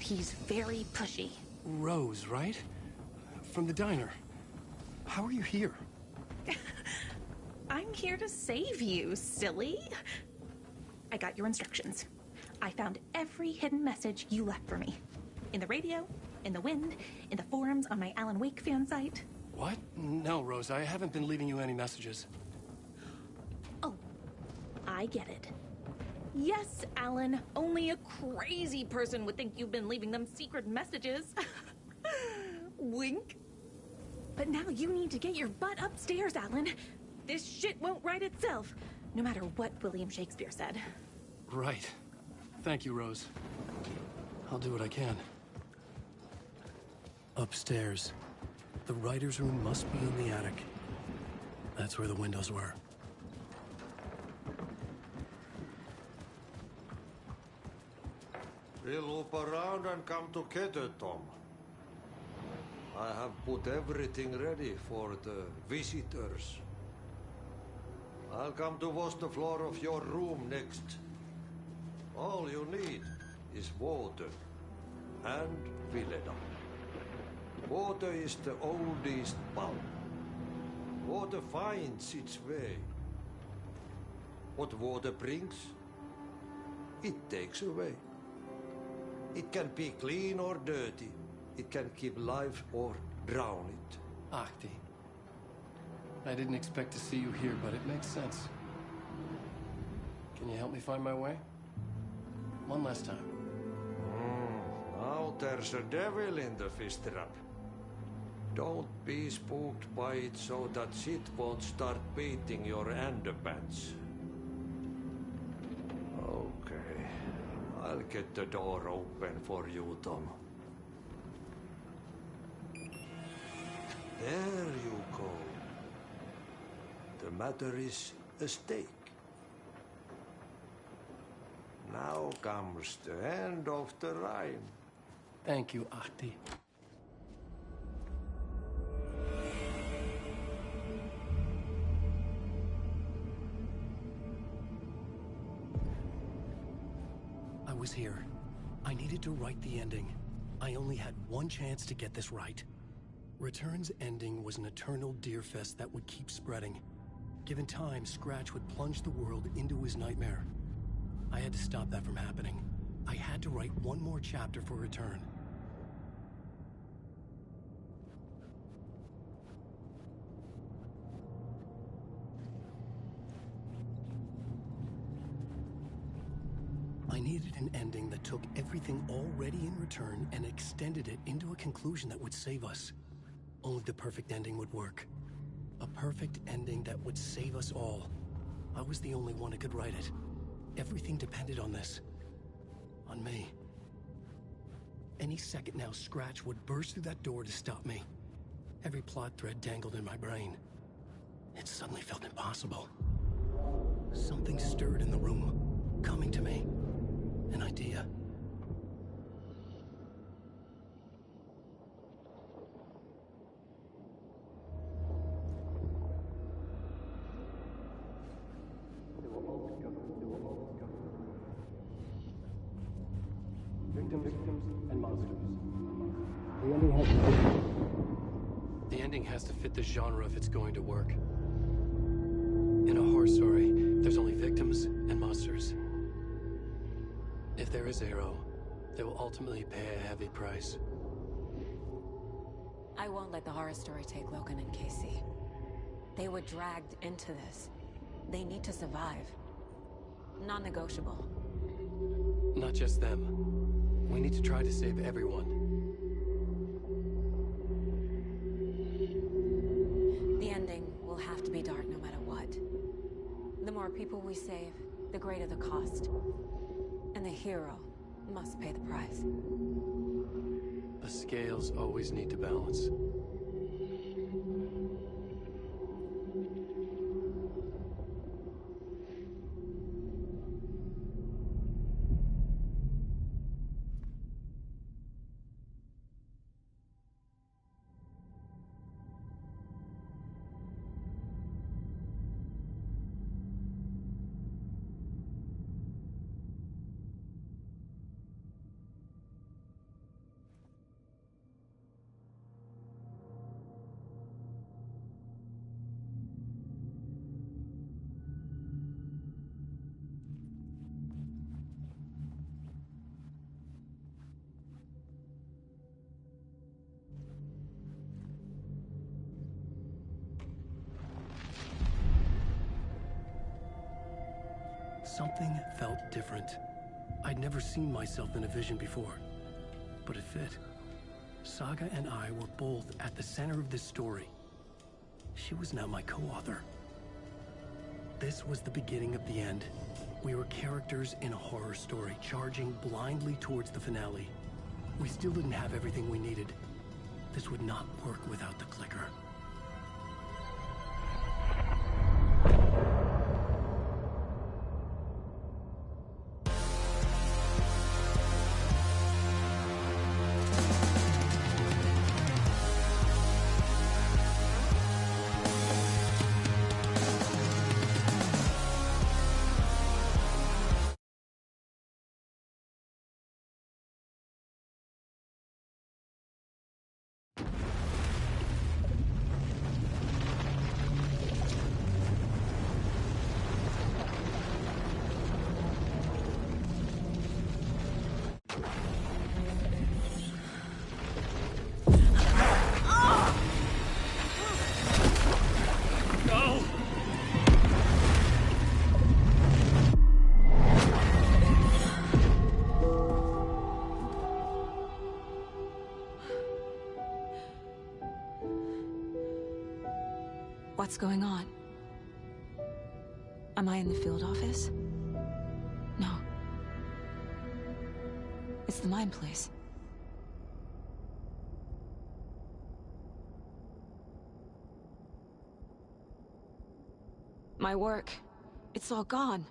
He's very pushy. Rose, right? From the diner. How are you here? I'm here to save you, silly. I got your instructions. I found every hidden message you left for me. In the radio, in the wind, in the forums on my Alan Wake fan site. What? No, Rose, I haven't been leaving you any messages. Oh, I get it. Yes, Alan, only a crazy person would think you've been leaving them secret messages. Wink. But now you need to get your butt upstairs, Alan. This shit won't right itself, no matter what William Shakespeare said. Right. Thank you, Rose. I'll do what I can. Upstairs. The writer's room must be in the attic. That's where the windows were. We'll loop around and come together, Tom. I have put everything ready for the visitors. I'll come to wash the floor of your room next. All you need is water and Vileda. Water is the oldest bulb. Water finds its way. What water brings, it takes away. It can be clean or dirty. It can keep life or drown it. Ahti. I didn't expect to see you here, but it makes sense. Can you help me find my way? One last time. Now there's a devil in the fish trap. Don't be spooked by it so that shit won't start beating your underpants. Okay. I'll get the door open for you, Tom. There you go. The matter is a stake. Now comes the end of the rhyme. Thank you, Ahti. I was here. I needed to write the ending. I only had one chance to get this right. Return's ending was an eternal deerfest that would keep spreading. Given time, Scratch would plunge the world into his nightmare. I had to stop that from happening. I had to write one more chapter for Return. I needed an ending that took everything already in Return and extended it into a conclusion that would save us. Only the perfect ending would work. A perfect ending that would save us all. I was the only one who could write it. Everything depended on this. On me. Any second now, Scratch would burst through that door to stop me. Every plot thread dangled in my brain. It suddenly felt impossible. Something stirred in the room, coming to me. An idea. The ending has to fit the genre if it's going to work. In a horror story, there's only victims and monsters. If there is Arrow, they will ultimately pay a heavy price. I won't let the horror story take Logan and Casey. They were dragged into this. They need to survive. Non-negotiable. Not just them. We need to try to save everyone. The ending will have to be dark no matter what. The more people we save, the greater the cost. And the hero must pay the price. The scales always need to balance. Something felt different. I'd never seen myself in a vision before, but it fit. Saga and I were both at the center of this story. She was now my co-author. This was the beginning of the end. We were characters in a horror story, charging blindly towards the finale. We still didn't have everything we needed. This would not work without the clicker. What's going on? Am I in the field office? No. It's the mine place. My work, it's all gone.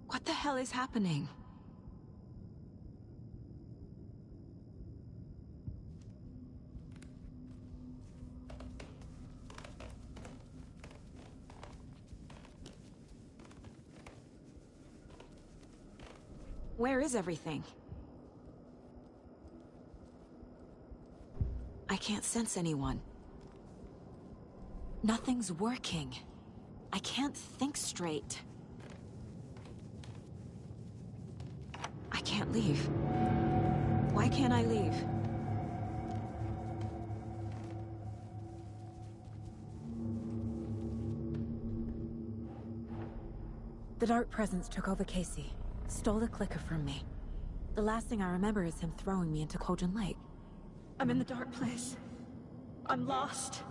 What the hell is happening? Where is everything? I can't sense anyone. Nothing's working. I can't think straight. I can't leave. Why can't I leave? The Dark Presence took over Casey. Stole the clicker from me. The last thing I remember is him throwing me into Cauldron Lake. I'm in the dark place. I'm lost.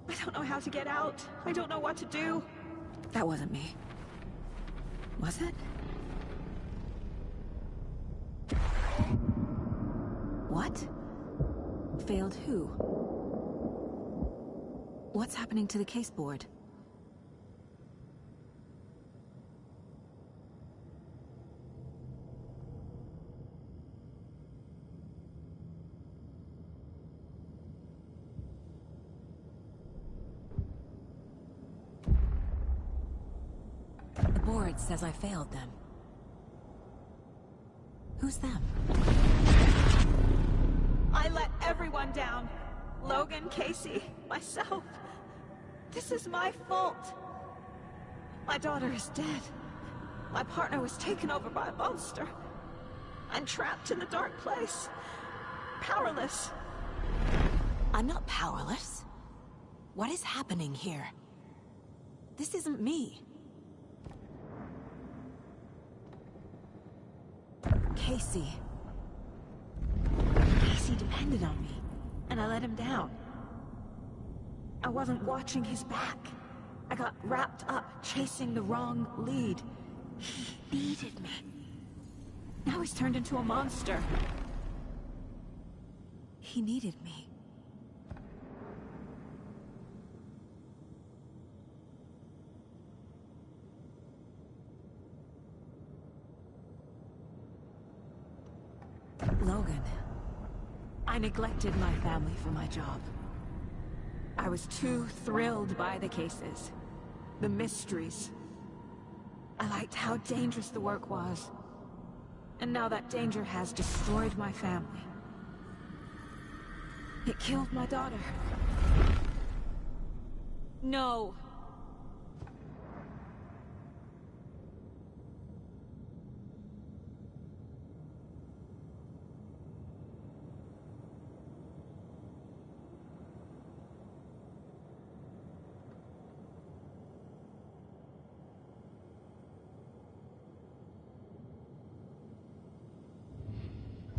I don't know how to get out. I don't know what to do. That wasn't me. Was it? What? Failed who? What's happening to the case board? The board says I failed them. Who's them? I let everyone down. Logan, Casey, myself. This is my fault. My daughter is dead. My partner was taken over by a monster. I'm trapped in the dark place. Powerless. I'm not powerless. What is happening here? This isn't me. Casey. Casey depended on me, and I let him down. I wasn't watching his back. I got wrapped up chasing the wrong lead. He needed me. Now he's turned into a monster. He needed me. Logan. I neglected my family for my job. I was too thrilled by the cases, the mysteries. I liked how dangerous the work was. And now that danger has destroyed my family. It killed my daughter. No.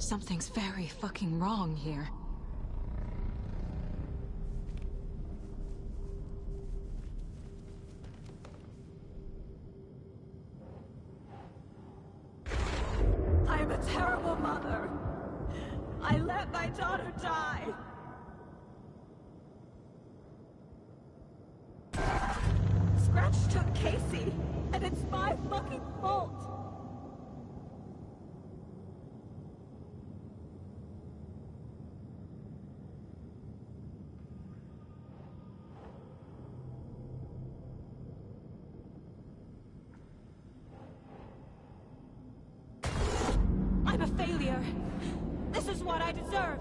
Something's very fucking wrong here. I'm a terrible mother. I let my daughter die. Scratch took Casey, and it's my fucking fault. I'm a failure. This is what I deserve.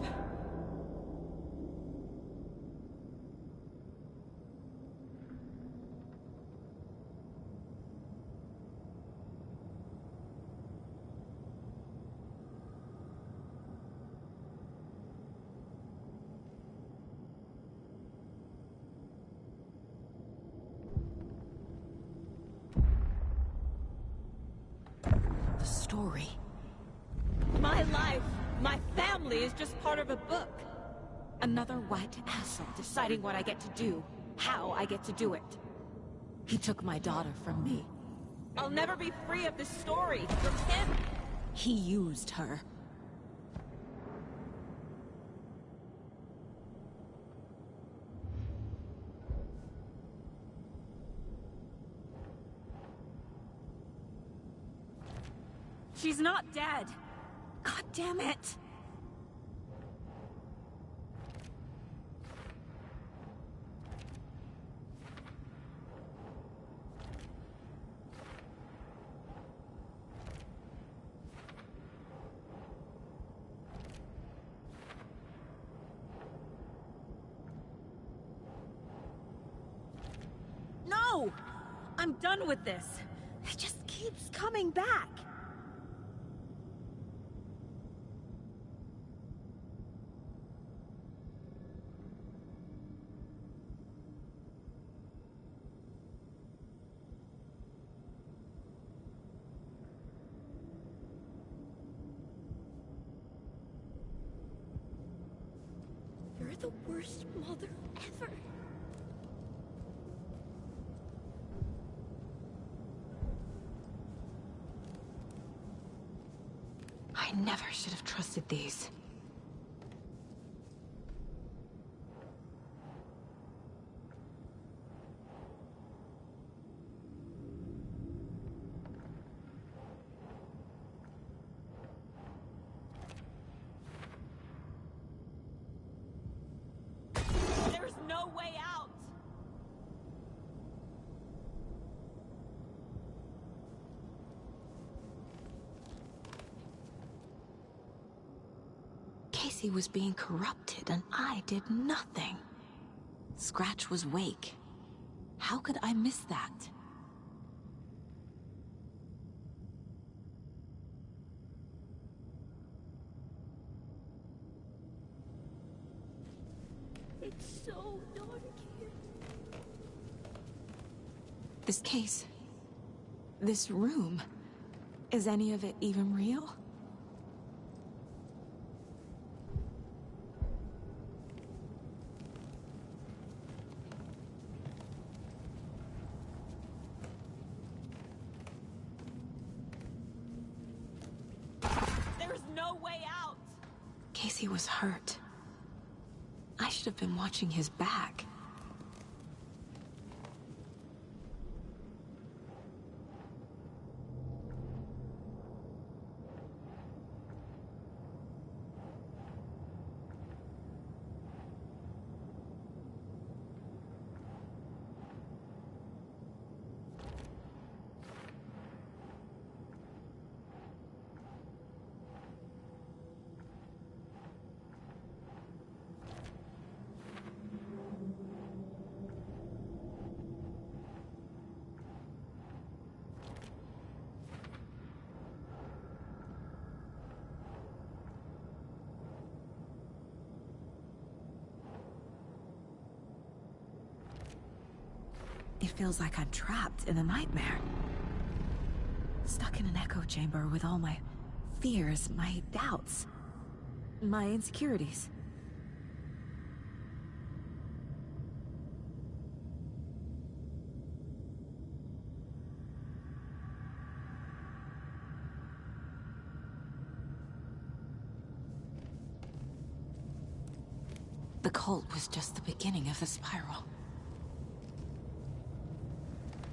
The story. My life, my family is just part of a book. Another white asshole deciding what I get to do, how I get to do it. He took my daughter from me. I'll never be free of this story from him. He used her. She's not dead. God damn it. No! I'm done with this. It just keeps coming back. You're the worst mother ever. I never should have trusted these. There's no way out. Casey was being corrupted and I did nothing. Scratch was Wake. How could I miss that? It's so dark here. This case, this room, is any of it even real? There's no way out! Casey was hurt. I should have been watching his back. It feels like I'm trapped in a nightmare. Stuck in an echo chamber with all my fears, my doubts, my insecurities. The cult was just the beginning of the spiral.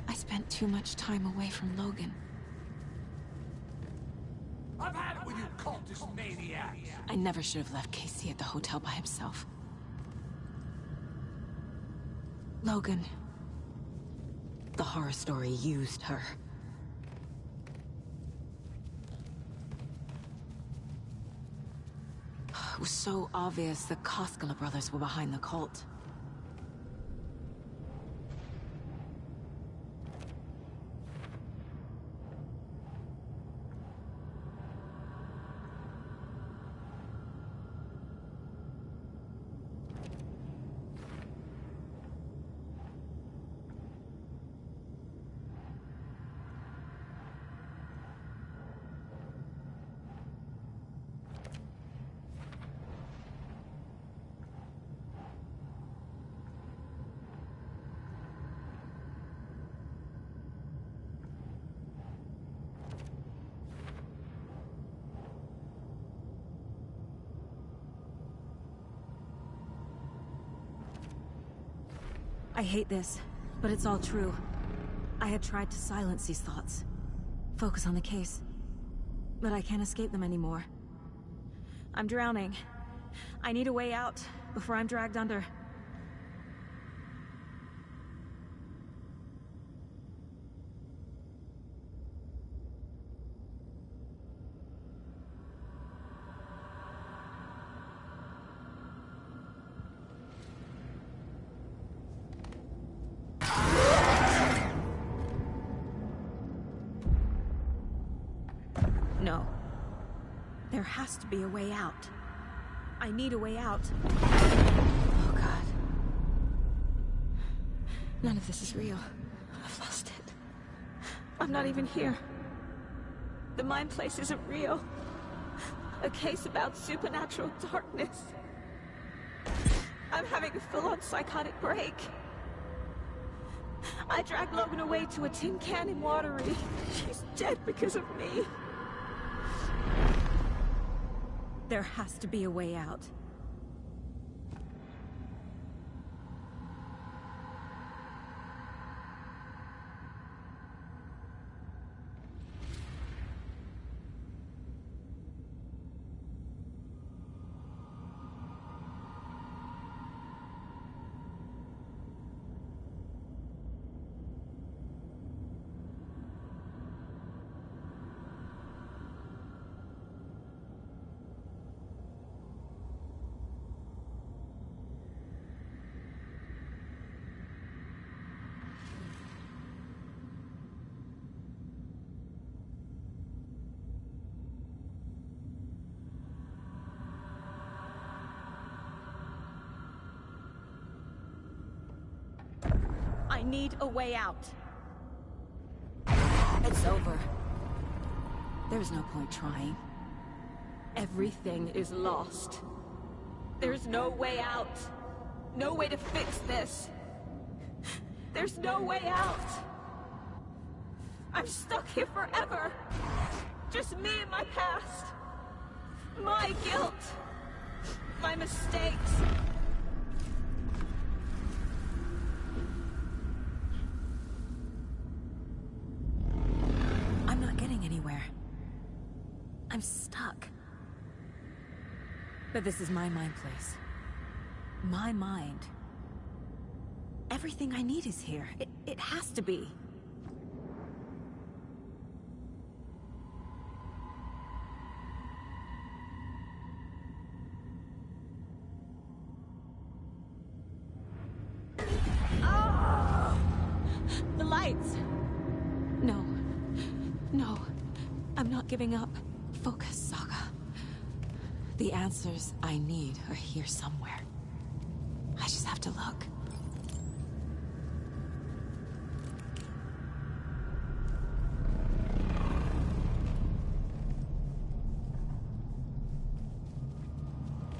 I spent too much time away from Logan. I've had it with you cultist maniacs! I never should have left Casey at the hotel by himself. Logan. The horror story used her. It was so obvious the Koskela brothers were behind the cult. I hate this, but it's all true. I had tried to silence these thoughts. Focus on the case. But I can't escape them anymore. I'm drowning. I need a way out before I'm dragged under. No. There has to be a way out. I need a way out. Oh, God. None of this is real. I've lost it. I'm not even here. The mind place isn't real. A case about supernatural darkness. I'm having a full-on psychotic break. I dragged Logan away to a tin can in Watery. She's dead because of me. There has to be a way out. need a way out. It's over. There's no point trying. Everything is lost. There's no way out. No way to fix this. There's no way out. I'm stuck here forever. Just me and my past. My guilt. My mistakes. I'm not getting anywhere. I'm stuck. But this is my mind place. My mind. Everything I need is here. It has to be. Oh! The lights! No. No. I'm not giving up. Focus, Saga. The answers I need are here somewhere. I just have to look.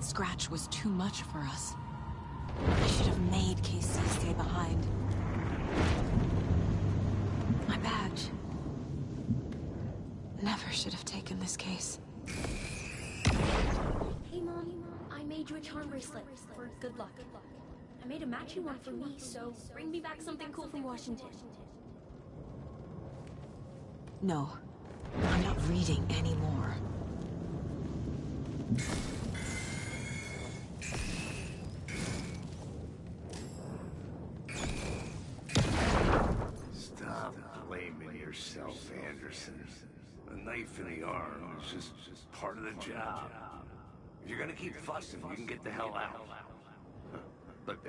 Scratch was too much for us. I should have made Casey stay behind. My badge. Never should have taken this case. Hey, Mom. I made you a charm bracelet for good luck. I made a matching one for me, so bring me back something cool from Washington. No. I'm not reading anymore. Stop blaming yourself, Anderson. A knife in the arm is just part of the job. If you're gonna keep fussing, you can get the hell out. But